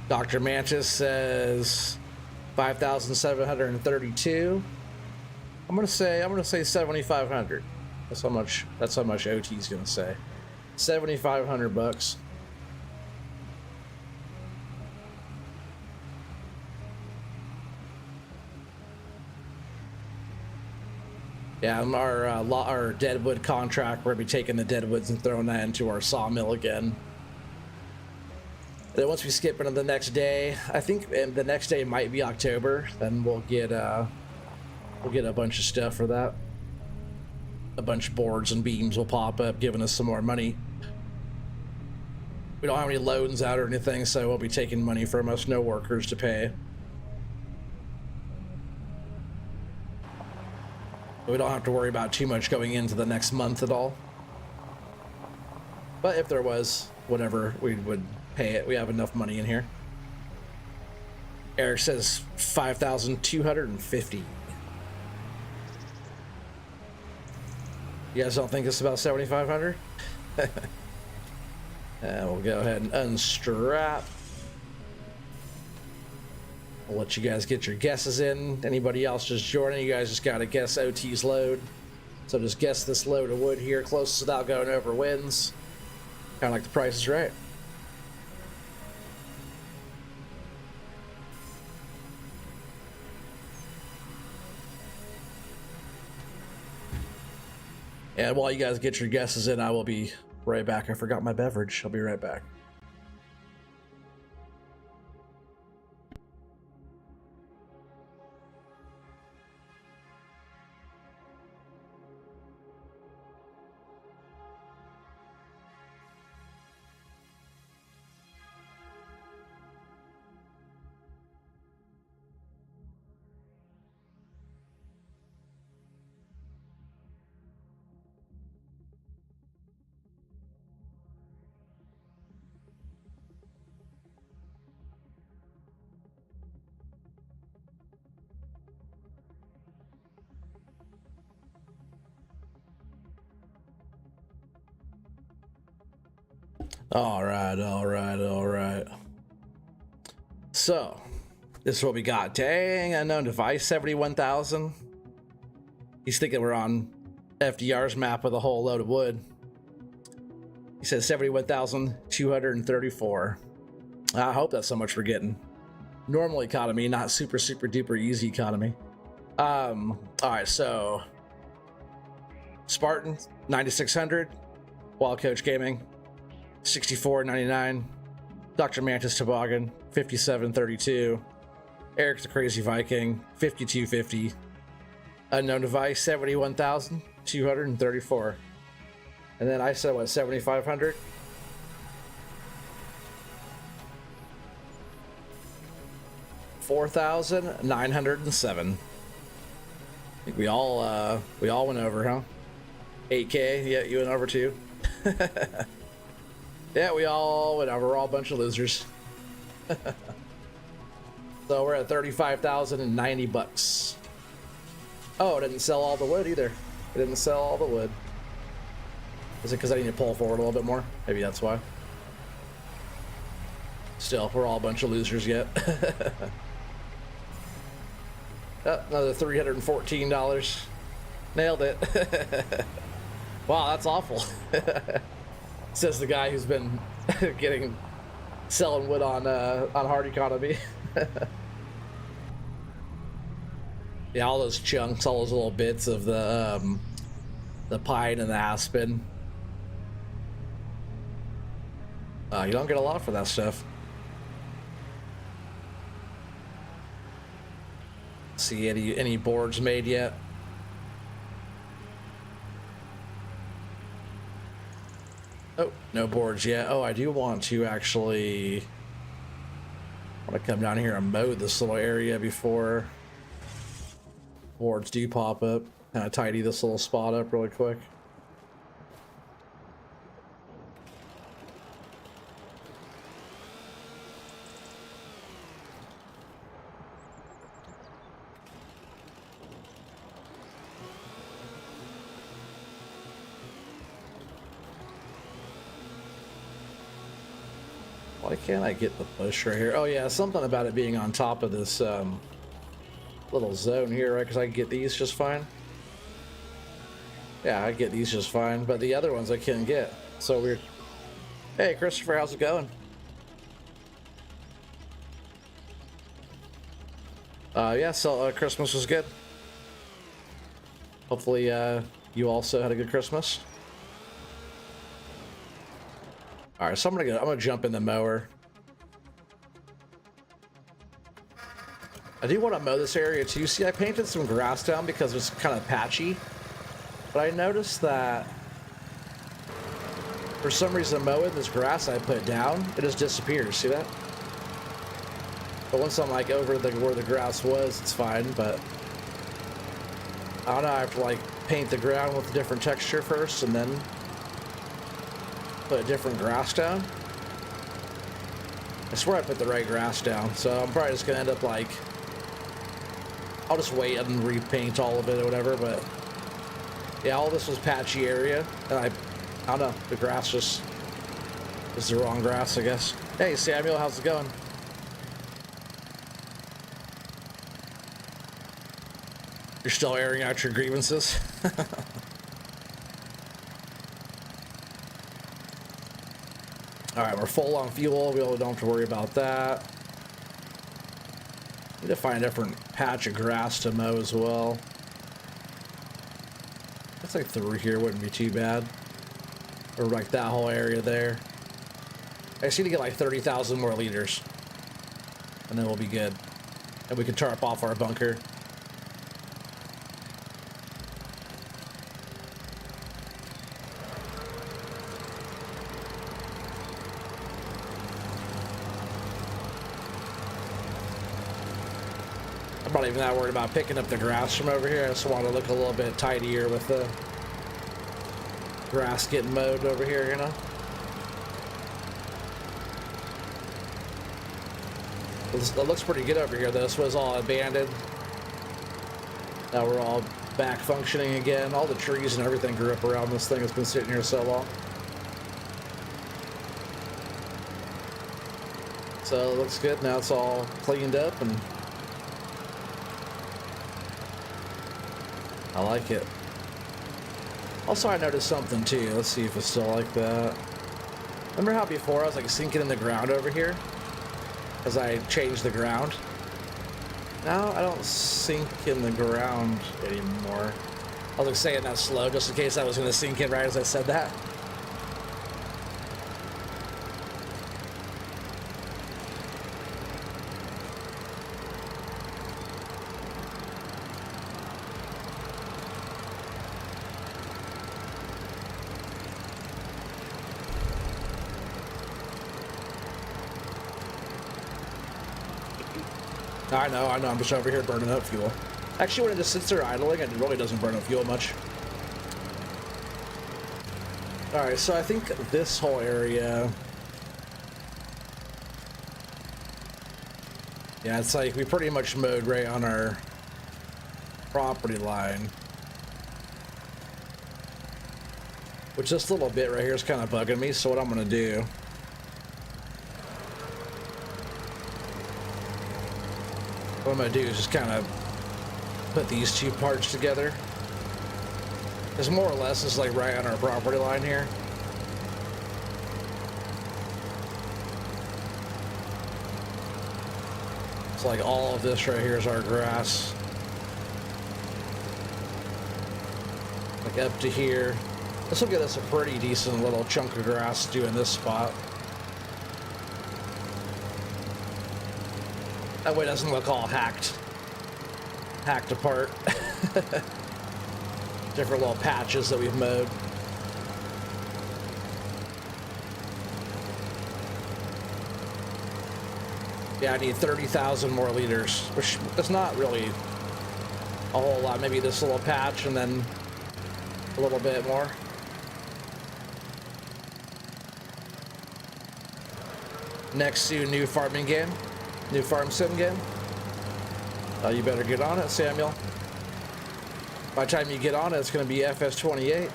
Dr. Mantis says 5,732. I'm gonna say 7,500. That's how much OT's gonna say. 7,500 bucks. Yeah, our deadwood contract, we're gonna be taking the deadwoods and throwing that into our sawmill again. Then once we skip into the next day, I think the next day might be October, then we'll get a bunch of stuff for that. A bunch of boards and beams will pop up, giving us some more money. We don't have any loans out or anything, so we'll be taking money from us, no workers to pay. We don't have to worry about too much going into the next month at all. But if there was, whatever, we would pay it. We have enough money in here. Eric says 5,250. You guys don't think it's about 7,500? And we'll go ahead and unstrap. I'll let you guys get your guesses in. Anybody else just joining, you guys just gotta guess OT's load. So just guess this load of wood here, closest without going over wins. Kind of like the Price is Right. And while you guys get your guesses in, I will be right back. I forgot my beverage. I'll be right back. All right. So, this is what we got. Dang, unknown device, 71,000. He's thinking we're on FDR's map with a whole load of wood. He says 71,234. I hope that's so much we're getting. Normal economy, not super duper easy economy. All right, so Spartan 9,600, Wild Coach Gaming 64.99, Dr. Mantis Toboggan 57.32, Eric the Crazy Viking 52.50, Unknown Device 71,234, and then I said what, 7,500. $4,907. I think we all went over, huh? 8K, yeah, you went over too. Yeah, we all went over. We're all a bunch of losers. So we're at 35,090 bucks. Oh, it didn't sell all the wood either. It didn't sell all the wood. Is it because I need to pull forward a little bit more? Maybe that's why. Still, we're all a bunch of losers yet. Oh, another $314. Nailed it. Wow, that's awful. Says the guy who's been selling wood on hard economy. Yeah, all those chunks, all those little bits of the pine and the aspen. You don't get a lot for that stuff. See any boards made yet? Oh, no boards yet. Oh, I do want to actually come down here and mow this little area before boards do pop up. Kind of tidy this little spot up really quick. Why can't I get the bush right here? Oh yeah, something about it being on top of this little zone here, right? Because I can get these just fine. Yeah, I get these just fine, but the other ones I can't get. So weird. Hey, Christopher, how's it going? Yeah, so Christmas was good. Hopefully you also had a good Christmas. All right, so I'm gonna jump in the mower. I do want to mow this area too. See, I painted some grass down because it's kind of patchy, but I noticed that for some reason mowing this grass I put down, it just disappears. See that? But once I'm like over where the grass was, it's fine. But I don't know. I have to like paint the ground with a different texture first, and then put a different grass down. I swear I put the right grass down, so I'm probably just gonna end up like, I'll just wait and repaint all of it or whatever, but yeah, all this was patchy area, and I don't know, the grass just is the wrong grass, I guess. Hey Samuel, how's it going? You're still airing out your grievances? Alright, we're full on fuel, we don't have to worry about that. Need to find a different patch of grass to mow as well. Looks like through here wouldn't be too bad. Or like that whole area there. I just need to get like 30,000 more liters. And then we'll be good. And we can tarp off our bunker. I'm not even that worried about picking up the grass from over here. I just want to look a little bit tidier with the grass getting mowed over here, you know? It looks pretty good over here though. This was all abandoned. Now we're all back functioning again. All the trees and everything grew up around this thing. It's been sitting here so long. So it looks good. Now it's all cleaned up and I like it. Also, I noticed something too. Let's see if it's still like that. Remember how before I was like sinking in the ground over here? As I changed the ground. Now I don't sink in the ground anymore. I was like saying that slow just in case I was going to sink in right as I said that. I know, I'm just over here burning up fuel. Actually, when it just sits there idling, it really doesn't burn up fuel much. Alright, so I think this whole area... Yeah, it's like we pretty much mowed right on our property line. Which this little bit right here is kind of bugging me, so what I'm going to do... What I'm going to do is just kind of put these two parts together. Because more or less it's like right on our property line here. It's like all of this right here is our grass. Like up to here. This will get us a pretty decent little chunk of grass to do in this spot. That way it doesn't look all hacked apart. Different little patches that we've mowed. Yeah, I need 30,000 more liters, which is not really a whole lot. Maybe this little patch and then a little bit more. Next to new farming game. New farm sim game. You better get on it, Samuel. By the time you get on it, it's going to be FS28.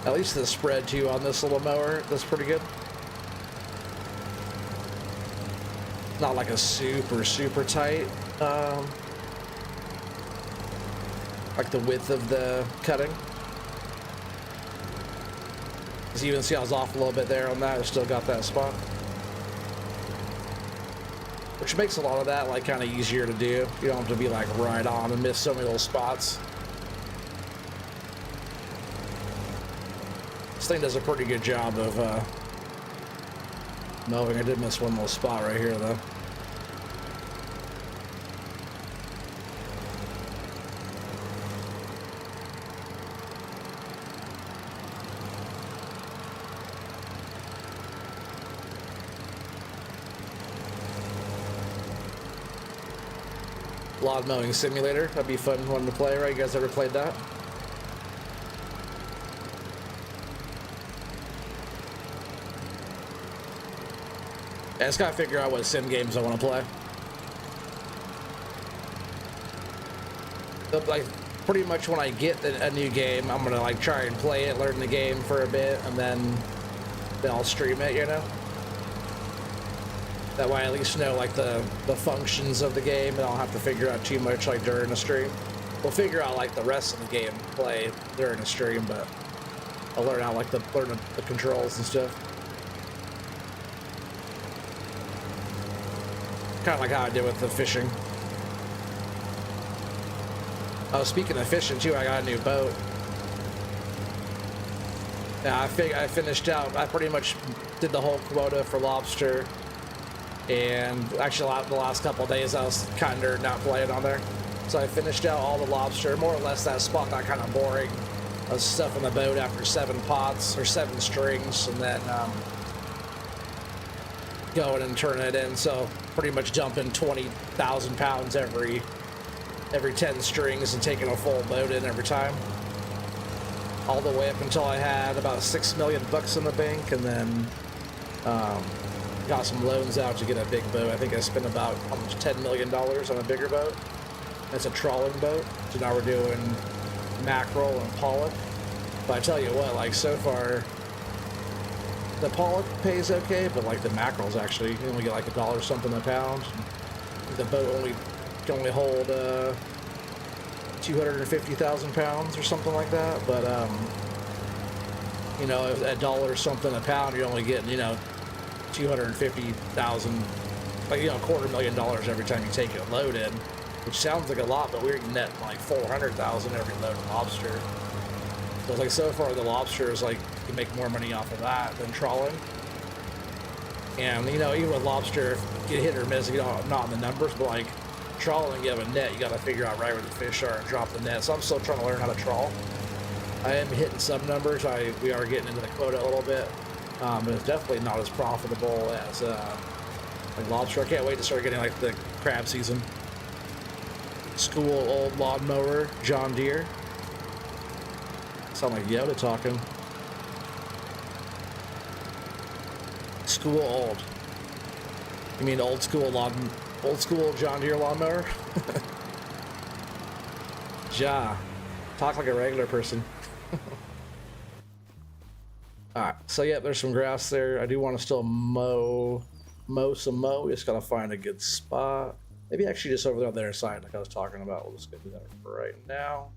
At least the spread too on this little mower, that's pretty good. Not like a super tight, like the width of the cutting. As you can see, I was off a little bit there on that. I still got that spot, which makes a lot of that like kind of easier to do. You don't have to be like right on and miss so many little spots. This thing does a pretty good job of mowing. I did miss one little spot right here though. Lawn Mowing Simulator. That'd be a fun one to play, right? You guys ever played that? I just gotta figure out what sim games I want to play. Like, pretty much when I get a new game, I'm gonna like try and play it, learn the game for a bit, and then I'll stream it, you know? That way I at least know like the functions of the game, and I don't have to figure out too much like during the stream. We'll figure out like the rest of the game play during the stream, but I'll learn out like the controls and stuff. Kind of like how I did with the fishing. Oh, speaking of fishing too, I got a new boat. Yeah, I finished out. I pretty much did the whole quota for lobster, and actually the last couple of days I was kind of nerding out playing on there. So I finished out all the lobster. More or less, that spot got kind of boring. I was stuffing the boat after 7 pots or 7 strings, and then going and turning it in. So pretty much dumping 20,000 pounds every 10 strings and taking a full boat in every time, all the way up until I had about $6 million in the bank, and then got some loans out to get a big boat. I think I spent about almost $10 million on a bigger boat. That's a trawling boat. So now we're doing mackerel and pollock. But I tell you what, like so far, the pollock pays okay, but like the mackerel's actually, you only get like $1 something a pound. The boat can only hold 250,000 pounds or something like that. But you know, $1 something a pound, you're only getting, you know, 250,000, like, you know, $250,000 every time you take a load in, which sounds like a lot, but we're netting like 400,000 every load of lobster. So it's like, so far the lobster is like, you can make more money off of that than trawling. And you know, even with lobster, if you hit or miss, you know, not in the numbers, but like trawling, you have a net, you got to figure out right where the fish are and drop the net. So I'm still trying to learn how to trawl. I am hitting some numbers. We are getting into the quota a little bit, but it's definitely not as profitable as like lobster. I can't wait to start getting like the crab season. School old lawnmower, John Deere. Sound like Yoda talking. School old. You mean old school John Deere lawnmower? Ja. Talk like a regular person. Alright, so yeah, there's some grass there. I do want to still mow some mow. We just gotta find a good spot. Maybe actually just over there on the other side, like I was talking about. We'll just go do that for right now.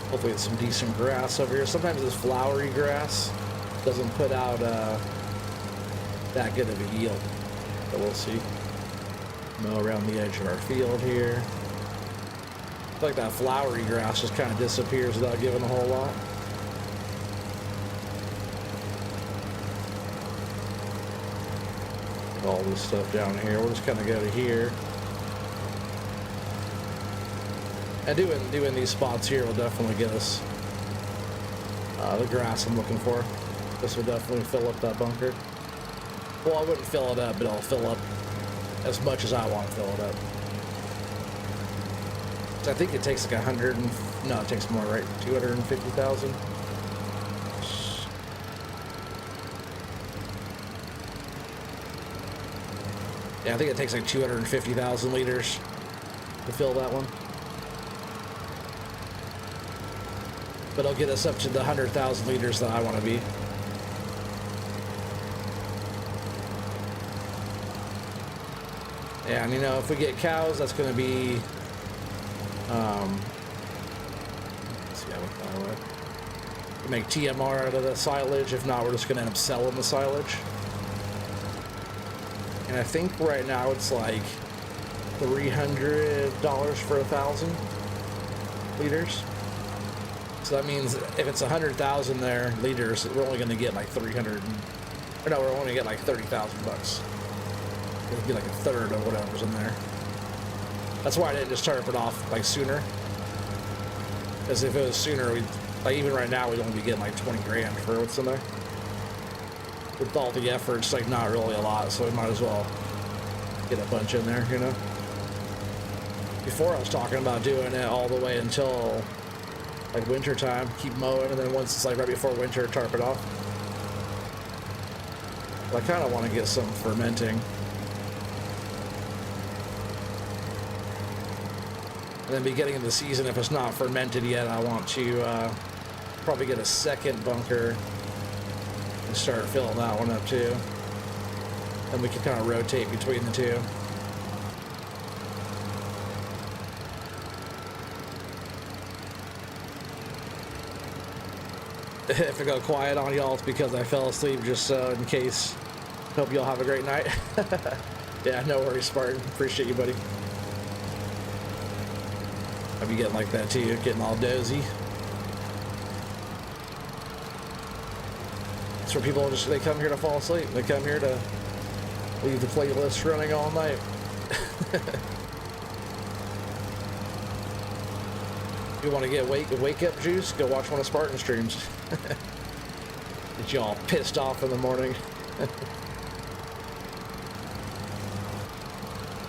Hopefully it's some decent grass over here. Sometimes this flowery grass doesn't put out that good of a yield, but we'll see. Mow around the edge of our field here. I feel like that flowery grass just kind of disappears without giving a whole lot. All this stuff down here. We'll just kind of go to here. And doing these spots here will definitely get us the grass I'm looking for. This will definitely fill up that bunker. Well, I wouldn't fill it up, but it'll fill up as much as I want to fill it up. So I think it takes like 100 and, no, it takes more, right? 250,000. Yeah, I think it takes like 250,000 liters to fill that one. But it'll get us up to the 100,000 liters that I want to be. Yeah, and you know, if we get cows, that's going to be, let's see how we can make TMR out of the silage. If not, we're just going to end up selling the silage. And I think right now it's like $300 for 1,000. liters. So that means if it's 100,000 there liters, we're only going to get like 300, or no, we're only going to get like 30,000 bucks. It'll be like a third of whatever's in there. That's why I didn't just turn it off like sooner. Because if it was sooner, we'd, like even right now, we'd only be getting like 20 grand for what's in there. With all the effort, it's like not really a lot, so we might as well get a bunch in there, you know? Before I was talking about doing it all the way until like winter time, keep mowing, and then once it's like right before winter, tarp it off. But I kind of want to get some fermenting. And then beginning of the season, if it's not fermented yet, I want to probably get a second bunker and start filling that one up too. And we can kind of rotate between the two. If I go quiet on y'all, it's because I fell asleep, just so in case. Hope y'all have a great night. Yeah, no worries, Spartan. Appreciate you, buddy. I'll be getting like that too, getting all dozy. It's for people just, they come here to fall asleep. They come here to leave the playlist running all night. If you want to get wake up juice, go watch one of Spartan streams. Get you all pissed off in the morning.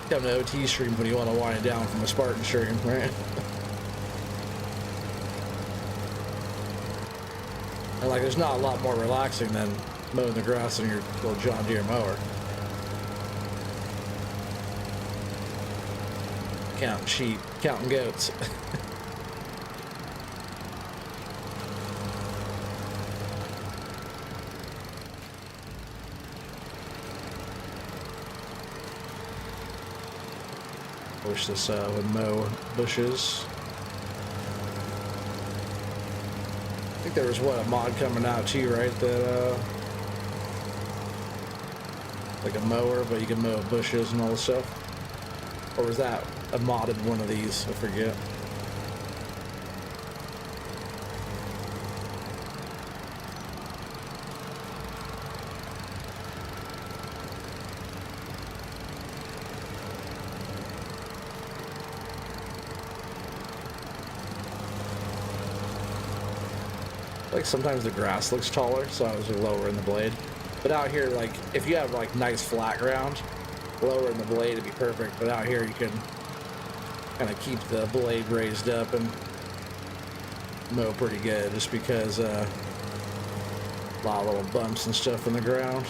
Come to OT stream when you want to wind down from a Spartan stream, right? And like, there's not a lot more relaxing than mowing the grass on your little John Deere mower. Counting sheep, counting goats. Wish this would mow bushes. I think there was a mod coming out too, right? That like a mower, but you can mow bushes and all this stuff. Or was that a modded one of these? I forget. Like sometimes the grass looks taller, so I was lowering the blade. But out here, like if you have like nice flat ground, lowering the blade would be perfect. But out here you can kind of keep the blade raised up and mow pretty good, just because a lot of little bumps and stuff in the ground.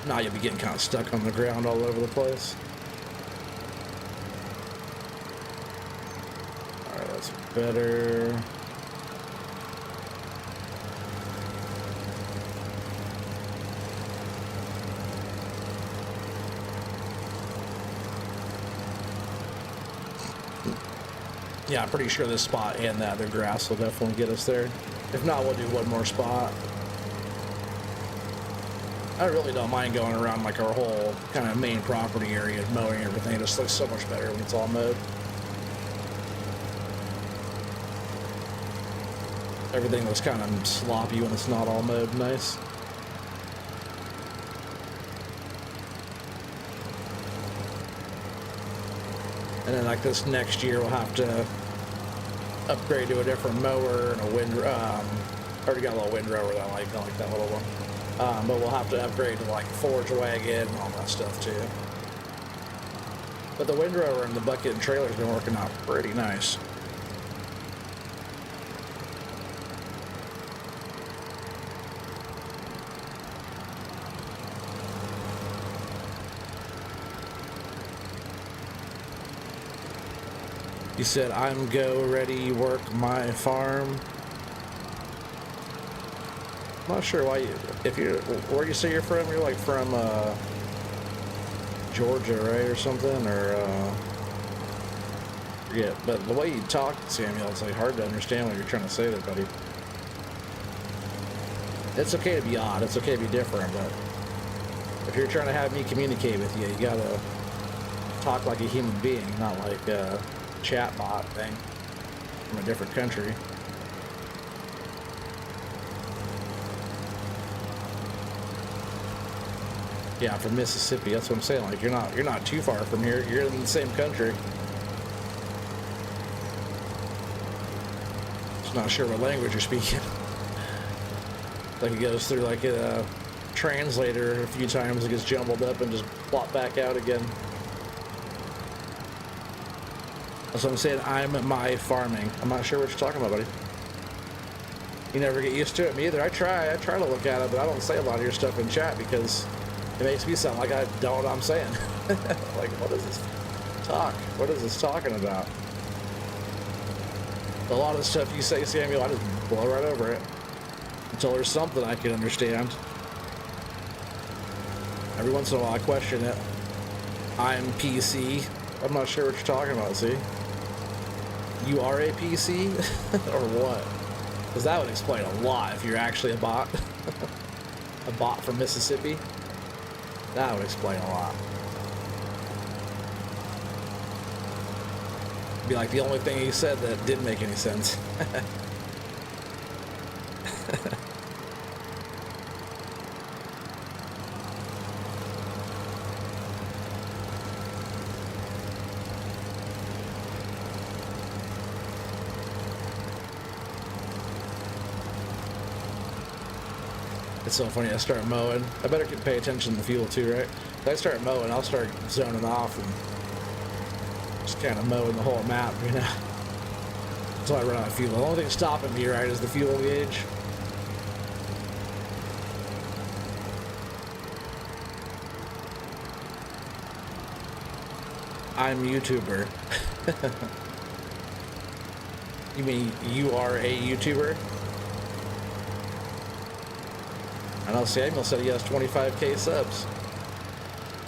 Now you'll be getting kind of stuck on the ground all over the place. Better. Yeah, I'm pretty sure this spot and that other grass will definitely get us there. If not, we'll do one more spot. I really don't mind going around like our whole kind of main property area and mowing everything. It just looks so much better when it's all mowed. Everything looks kind of sloppy when it's not all mowed nice. And then like this next year we'll have to upgrade to a different mower and a wind. Already got a little windrower that I like that little one. But we'll have to upgrade to like forage wagon and all that stuff too. But the windrower and the bucket and trailer's been working out pretty nice. You said, I'm go ready, work my farm. I'm not sure why where you say you're from? You're like from, Georgia, right, or something, or, yeah, but the way you talk, Samuel, it's like hard to understand what you're trying to say there, buddy. It's okay to be odd, it's okay to be different, but if you're trying to have me communicate with you, you gotta talk like a human being, not like a chat bot thing from a different country. Yeah, from Mississippi. That's what I'm saying. Like you're not too far from here. You're in the same country. Just not sure what language you're speaking. Like it goes through like a translator a few times. It gets jumbled up and just plop back out again. That's what I'm saying. I'm my farming. I'm not sure what you're talking about, buddy. You never get used to it. Me either. I try to look at it, but I don't say a lot of your stuff in chat because it makes me sound like I don't know what I'm saying. Like, what is this talk? What is this talking about? A lot of the stuff you say, Samuel, I just blow right over it until there's something I can understand. Every once in a while I question it. I'm PC. I'm not sure what you're talking about, see? You are a PC? Or what? Because that would explain a lot if you're actually a bot. A bot from Mississippi. That would explain a lot. Be like the only thing he said that didn't make any sense. It's so funny. I start mowing. I better pay attention to the fuel too, right? If I start mowing, I'll start zoning off and just kind of mowing the whole map, you know, until I run out of fuel. The only thing stopping me, right, is the fuel gauge. I'm YouTuber. You mean you are a YouTuber? I know Samuel said he has 25K subs.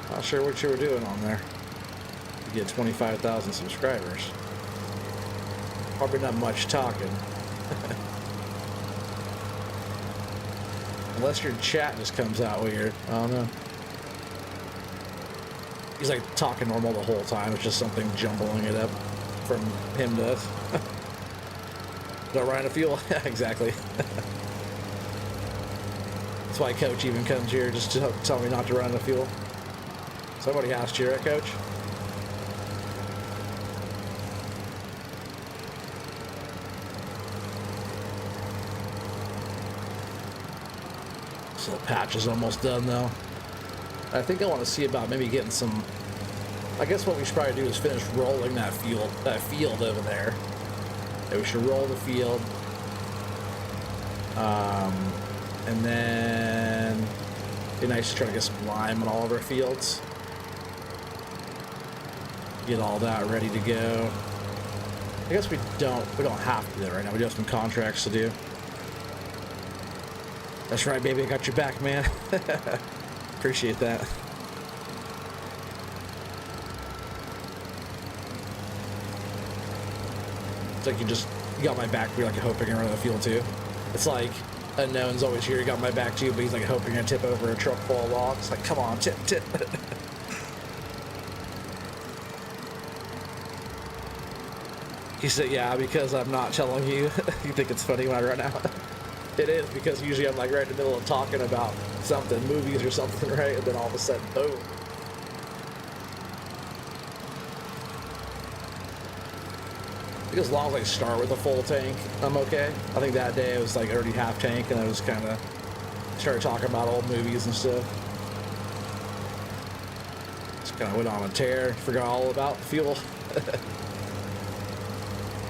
Not sure what you were doing on there. You get 25,000 subscribers. Probably not much talking. Unless your chat just comes out weird. I don't know. He's like talking normal the whole time. It's just something jumbling it up from him to us. Don't run out of fuel. Yeah, exactly. That's why Coach even comes here just to tell me not to run out of fuel. Somebody asked you, right, Coach? So the patch is almost done, though. I think I want to see about maybe getting some. I guess what we should probably do is finish rolling that field over there. Yeah, we should roll the field. And then it'd be nice to try to get some lime on all of our fields. Get all that ready to go. I guess we don't have to do that right now. We do have some contracts to do. That's right, baby. I got your back, man. Appreciate that. It's like you got my back. You're like hoping around the field too. It's like Unknown's always here. He got my back too, but he's like hoping to tip over a truck full of logs. Like, come on, tip. He said, yeah, because I'm not telling you. You think it's funny when I run out? It is, because usually I'm like right in the middle of talking about something, movies or something, right? And then all of a sudden, boom. Because as long as I start with a full tank, I'm okay. I think that day I was like already half tank, and I was kind of started talking about old movies and stuff. Just kind of went on a tear, forgot all about fuel.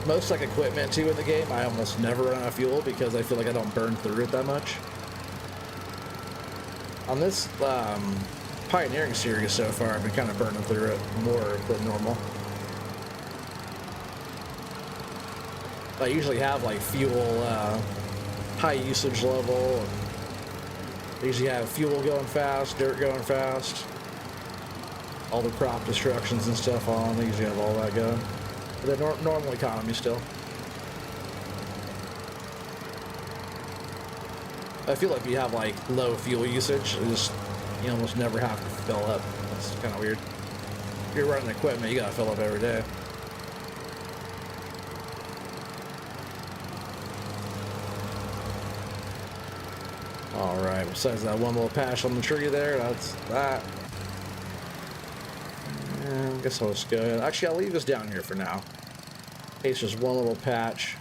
Most like equipment too in the game, I almost never run out of fuel because I feel like I don't burn through it that much. On this Pioneering series so far, I've been kind of burning through it more than normal. I usually have like fuel high usage level. I usually have fuel going fast, dirt going fast, all the crop destructions and stuff on. I usually have all that going. The normal economy still. I feel like you have like low fuel usage, you almost never have to fill up. That's kind of weird. you're running equipment, you gotta fill up every day. All right, besides that one little patch on the tree there, that's that. And I guess I'll just go ahead. Actually, I'll leave this down here for now. In case there's one little patch.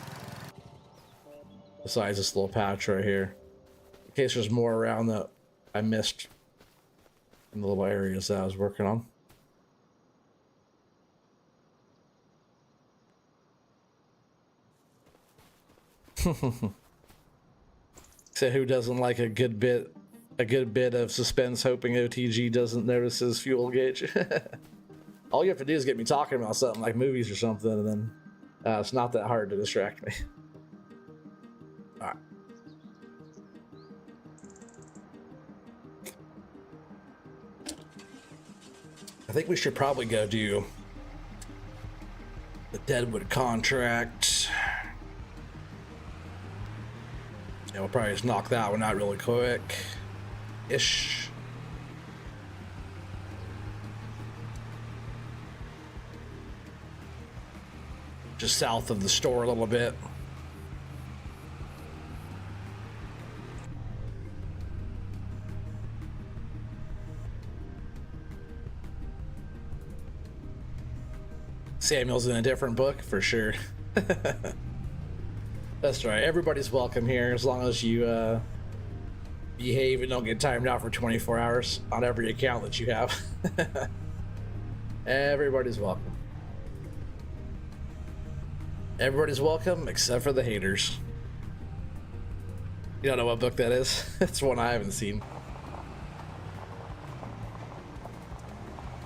Besides this little patch right here. In case there's more around that I missed in the little areas that I was working on. So who doesn't like a good bit of suspense, hoping OTG doesn't notice his fuel gauge? All you have to do is get me talking about something like movies or something, and then it's not that hard to distract me. All right. I think we should probably go do the Deadwood contract. Yeah, we'll probably just knock that one out really quick-ish. Just south of the store a little bit. Samuel's in a different book, for sure. That's right. Everybody's welcome here as long as you behave and don't get timed out for 24 hours on every account that you have. Everybody's welcome. Everybody's welcome except for the haters. You don't know what book that is? It's one I haven't seen.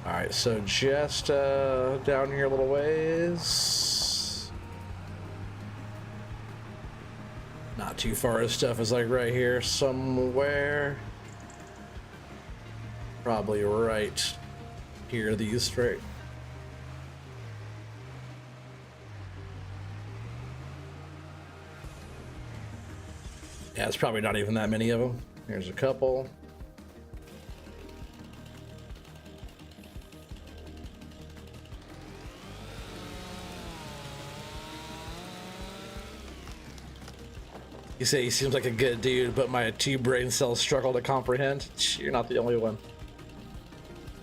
Alright, so just down here a little ways. Not too far. This stuff is like right here somewhere. Probably right here, these straight. Yeah, it's probably not even that many of them. Here's a couple. You say he seems like a good dude, but my 2 brain cells struggle to comprehend. You're not the only one.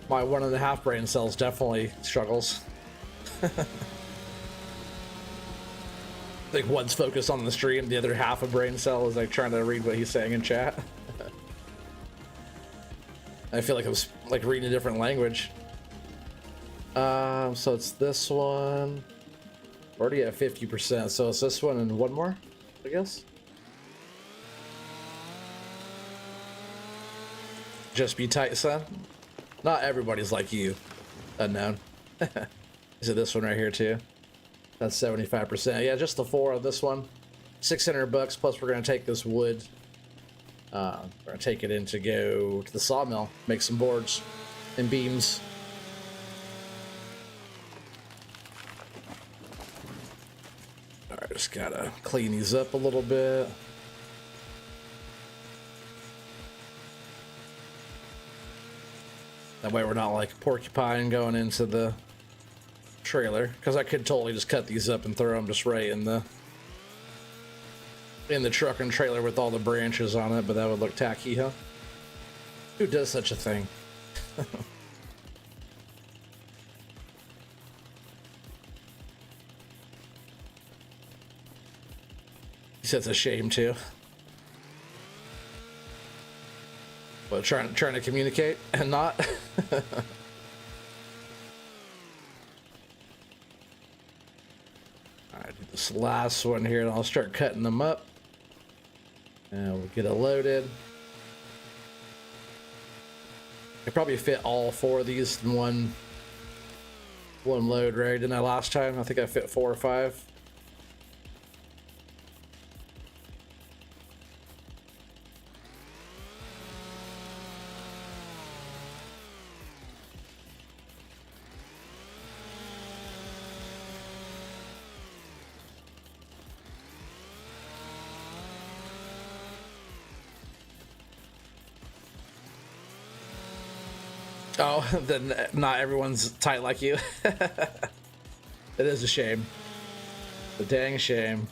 My 1.5 brain cells definitely struggles. Like one's focused on the stream, the other half a brain cell is like trying to read what he's saying in chat. I feel like I'm like reading a different language. So it's this one. We're already at 50%, so it's this one and one more, I guess. Just be tight, son. Not everybody's like you. Unknown. Is it this one right here too? That's 75%. Yeah, just the 4 of this one. $600 plus we're gonna take this wood. We're gonna take it in to go to the sawmill, make some boards and beams. Alright, just gotta clean these up a little bit. That way we're not like porcupine going into the trailer, because I could totally just cut these up and throw them just right in the truck and trailer with all the branches on it, but that would look tacky, huh? Who does such a thing? He says it's a shame too. But trying to communicate and not. Alright, do this last one here and I'll start cutting them up. And we'll get it loaded. I probably fit all 4 of these in one load, right? Didn't I last time? I think I fit 4 or 5. Oh, then not everyone's tight like you. It is a shame. A dang shame.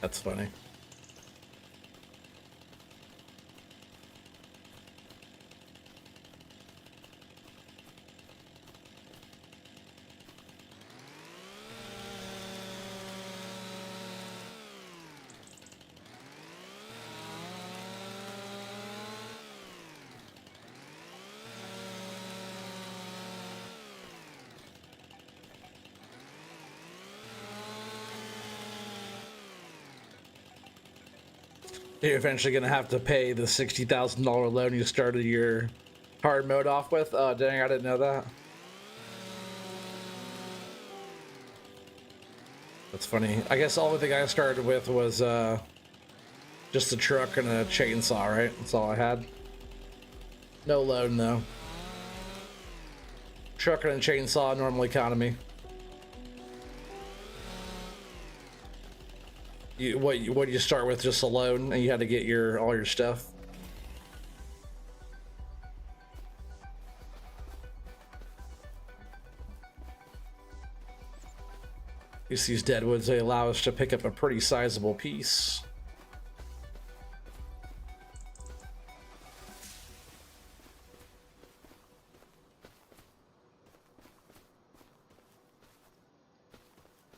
That's funny. You're eventually gonna have to pay the $60,000 loan you started your hard mode off with. Oh, dang, I didn't know that. That's funny. I guess the only thing I started with was just a truck and a chainsaw, right? That's all I had. No loan though. Truck and a chainsaw, normal economy. What do you start with? Just a loan, and you had to get all your stuff. These deadwoods, they allow us to pick up a pretty sizable piece.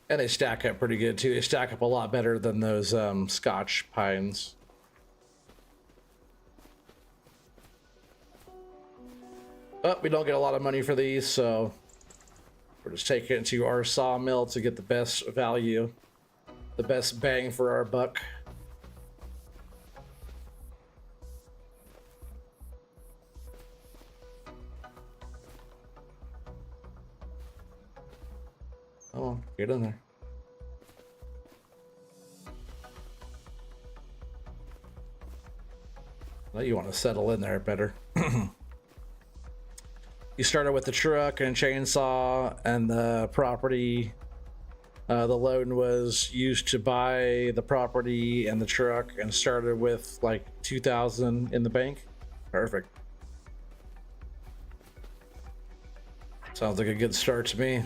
And they stack up pretty good too. They stack up a lot better than those Scotch pines. But we don't get a lot of money for these, so we're just taking it to our sawmill to get the best value, the best bang for our buck. Oh, get in there. Well, you want to settle in there better. You started with the truck and chainsaw and the property. The loan was used to buy the property and the truck, and started with like 2,000 in the bank. Perfect. Sounds like a good start to me.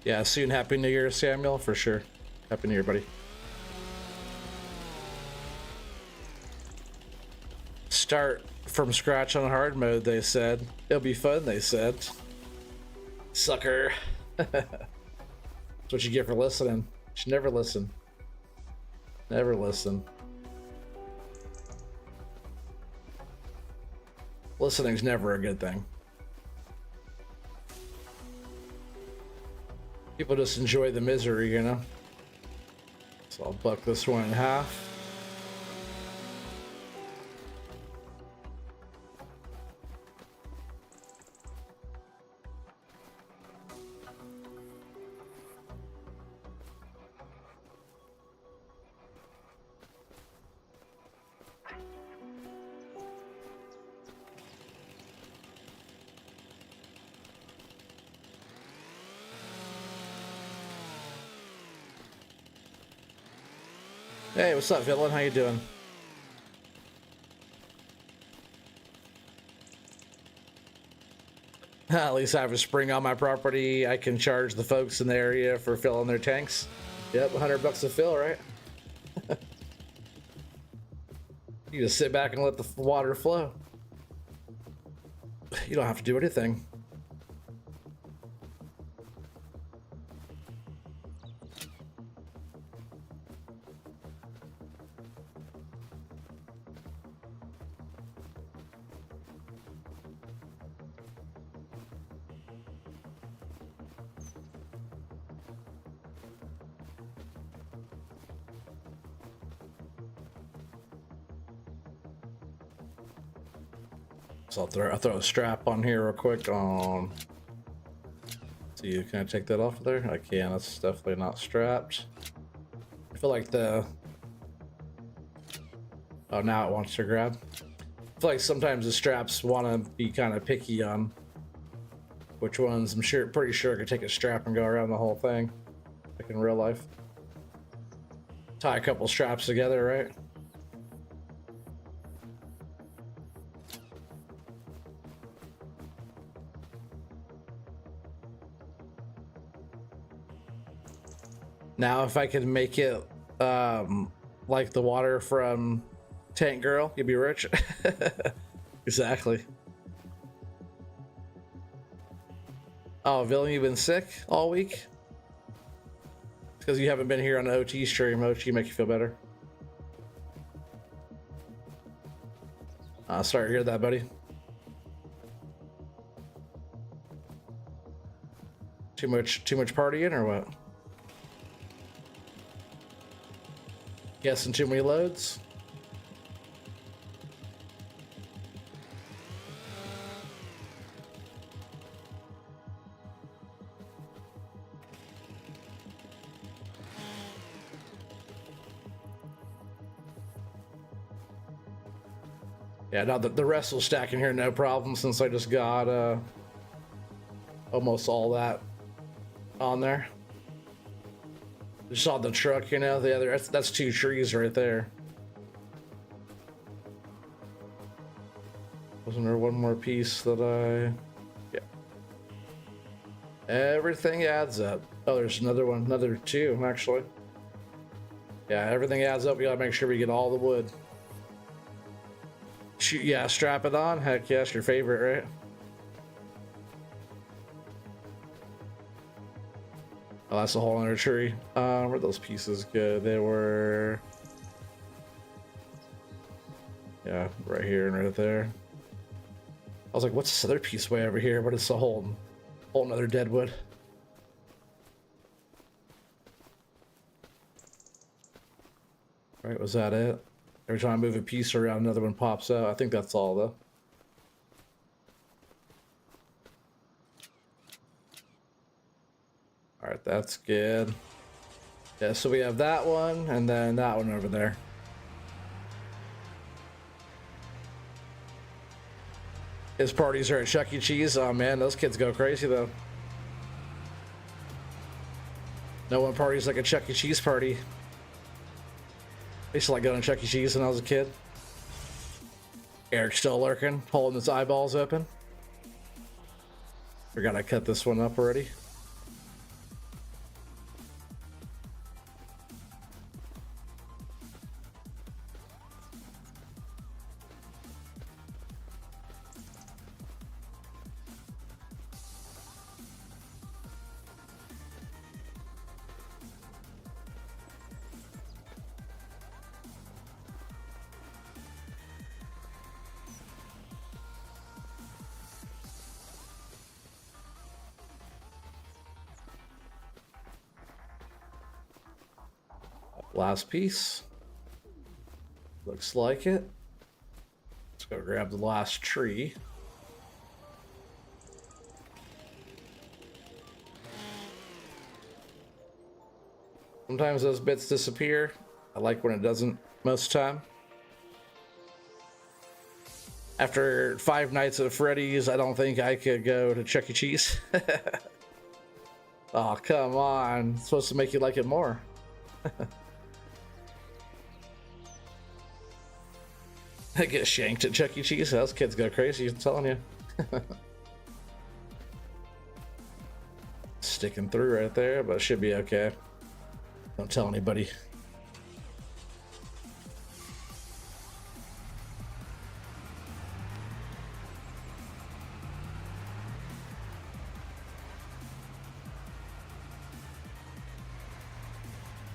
Yeah, soon. Happy New Year, Samuel, for sure. Happy New Year, buddy. Start from scratch on hard mode, they said. It'll be fun, they said. Sucker. That's what you get for listening. You should never listen. Never listen. Listening's never a good thing. People just enjoy the misery, you know? So I'll buck this one in half. Hey, what's up, villain? How you doing? At least I have a spring on my property. I can charge the folks in the area for filling their tanks. Yep, $100 a fill, right? You just sit back and let the water flow. You don't have to do anything. So I'll throw a strap on here real quick. See, can I take that off of there? I can. That's definitely not strapped. I feel like oh, now it wants to grab. I feel like sometimes the straps want to be kind of picky on which ones. I'm sure, pretty sure I could take a strap and go around the whole thing, like in real life. Tie a couple straps together, right? Now, if I could make it like the water from Tank Girl, you'd be rich. Exactly. Oh, Villain, you've been sick all week? Because you haven't been here on the OT stream. OT make you feel better. Sorry to hear that, buddy. Too much partying or what? Guessing too many loads? Yeah, now the rest will stack in here no problem since I just got almost all that on there. Just saw the truck, you know, the other that's 2 trees right there. Wasn't there one more piece that yeah. Everything adds up. Oh, there's another one, another 2 actually. Yeah, everything adds up. We gotta make sure we get all the wood. Shoot, yeah, strap it on. Heck yes, your favorite, right? Oh, that's a whole other tree. Where'd those pieces go? They were... yeah, right here and right there. I was like, what's this other piece way over here? But it's a whole nother deadwood. Right, was that it? Every time I move a piece around, another one pops out. I think that's all, though. All right, that's good. Yeah, so we have that one, and then that one over there. His parties are at Chuck E. Cheese. Oh, man, those kids go crazy, though. No one parties like a Chuck E. Cheese party. I used to like going to Chuck E. Cheese when I was a kid. Eric's still lurking, holding his eyeballs open. Forgot I cut this one up already. Last piece. Looks like it. Let's go grab the last tree. Sometimes those bits disappear. I like when it doesn't most of the time. After 5 nights at Freddy's, I don't think I could go to Chuck E. Cheese. Oh, come on. It's supposed to make you like it more. I get shanked at Chuck E. Cheese. Those kids go crazy, I'm telling you. Sticking through right there, but it should be okay. Don't tell anybody.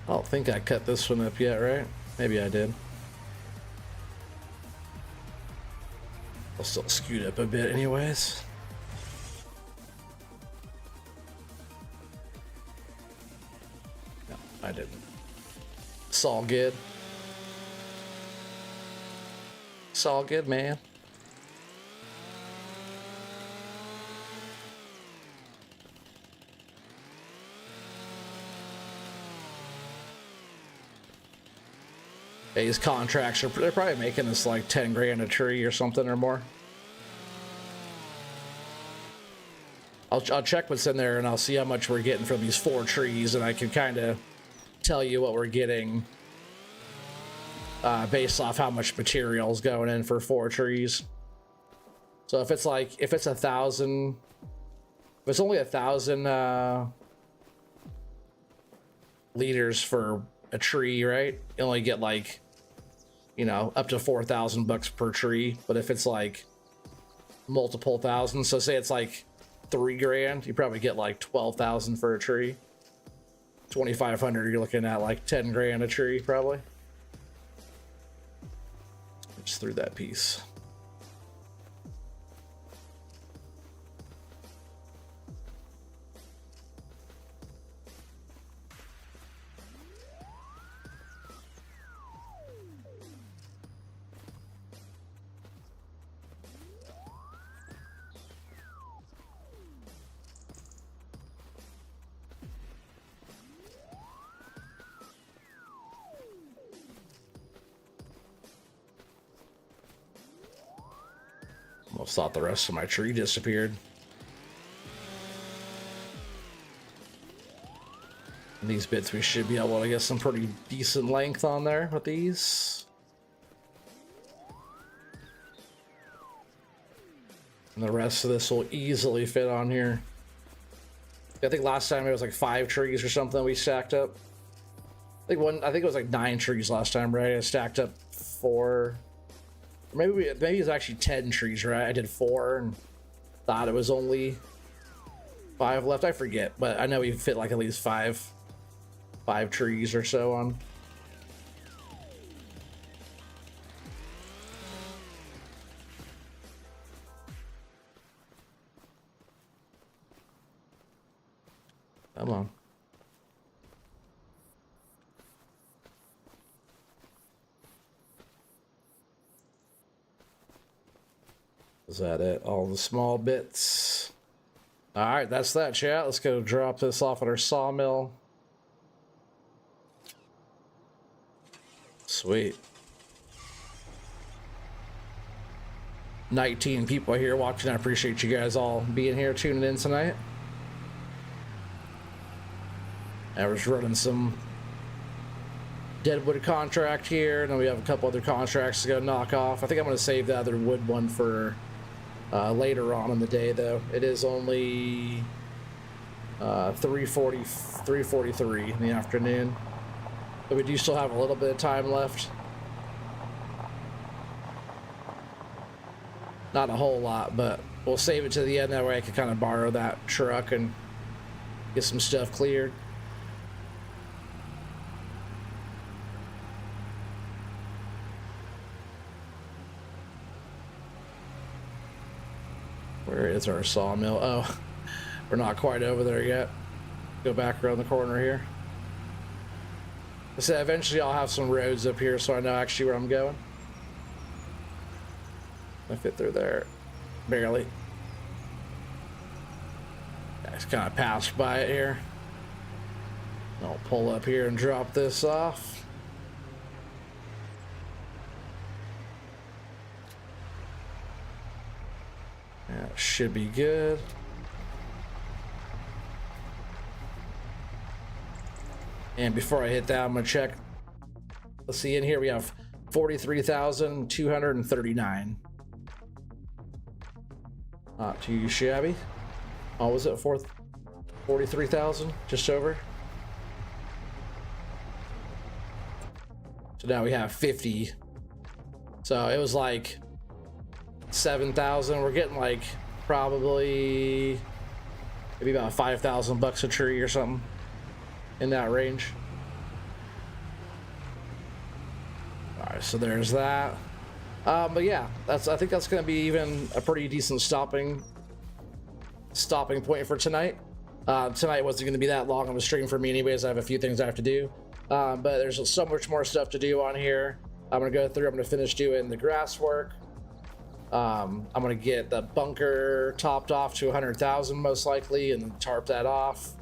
I don't think I cut this one up yet, right? Maybe I did. I'll still scoot up a bit anyways. No, I didn't. It's all good. It's all good, man. These contracts they're probably making us like 10 grand a tree or something or more. I'll check what's in there and I'll see how much we're getting from these 4 trees, and I can kind of tell you what we're getting based off how much material is going in for 4 trees. So if it's like, if it's 1,000, if it's only 1,000 liters for a tree, right? You only get like, you know, up to 4,000 bucks per tree. But if it's like multiple thousand, so say it's like 3 grand, you probably get like 12,000 for a tree. 2,500, you're looking at like 10 grand a tree, probably. Just threw that piece. Almost thought the rest of my tree disappeared. And these bits, we should be able to get some pretty decent length on there with these. And the rest of this will easily fit on here. I think last time it was like 5 trees or something we stacked up. I think it was like 9 trees last time, right? I stacked up 4. Maybe it was actually 10 trees, right? I did 4 and thought it was only 5 left. I forget, but I know we fit like at least 5 trees or so on. Come on. Is that it? All the small bits. All right, that's that, chat. Let's go drop this off at our sawmill. Sweet. 19 people here watching. I appreciate you guys all being here, tuning in tonight. I was running some Deadwood contract here, and then we have a couple other contracts to go knock off. I think I'm going to save the other wood one for later on in the day, though. It is only 3:43 in the afternoon, but we do still have a little bit of time left. Not a whole lot, but we'll save it to the end. That way I can kind of borrow that truck and get some stuff cleared. Where is our sawmill? Oh, we're not quite over there yet. Go back around the corner here. I said eventually I'll have some roads up here so I know actually where I'm going. I fit through there. Barely. I just kind of passed by it here. I'll pull up here and drop this off. That should be good. And before I hit that, I'm gonna check. Let's see, in here we have 43,239. Not too shabby. Oh, was it 43,000? Just over. So now we have 50. So it was like 7,000. We're getting like probably maybe about 5,000 bucks a tree or something in that range. All right, so there's that. But yeah, I think that's going to be even a pretty decent stopping point for tonight. Tonight wasn't going to be that long of a stream for me anyways. I have a few things I have to do, but there's so much more stuff to do on here. I'm going to go through. I'm going to finish doing the grass work. I'm going to get the bunker topped off to 100,000 most likely and tarp that off.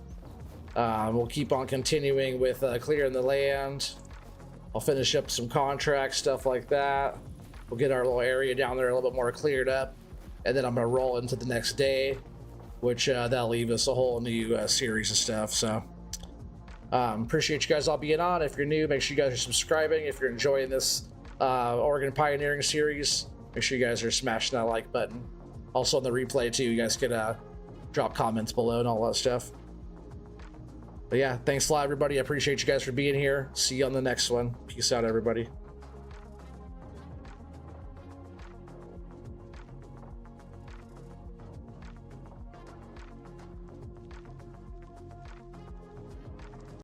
We'll keep on continuing with clearing the land. I'll finish up some contracts, stuff like that. We'll get our little area down there a little bit more cleared up, and then I'm going to roll into the next day. which that'll leave us a whole new series of stuff. So appreciate you guys all being on. If you're new, make sure you guys are subscribing. If you're enjoying this Oregon Pioneering series, make sure you guys are smashing that like button. Also on the replay too, you guys could drop comments below and all that stuff. But yeah, thanks a lot, everybody. I appreciate you guys for being here. See you on the next one. Peace out, everybody.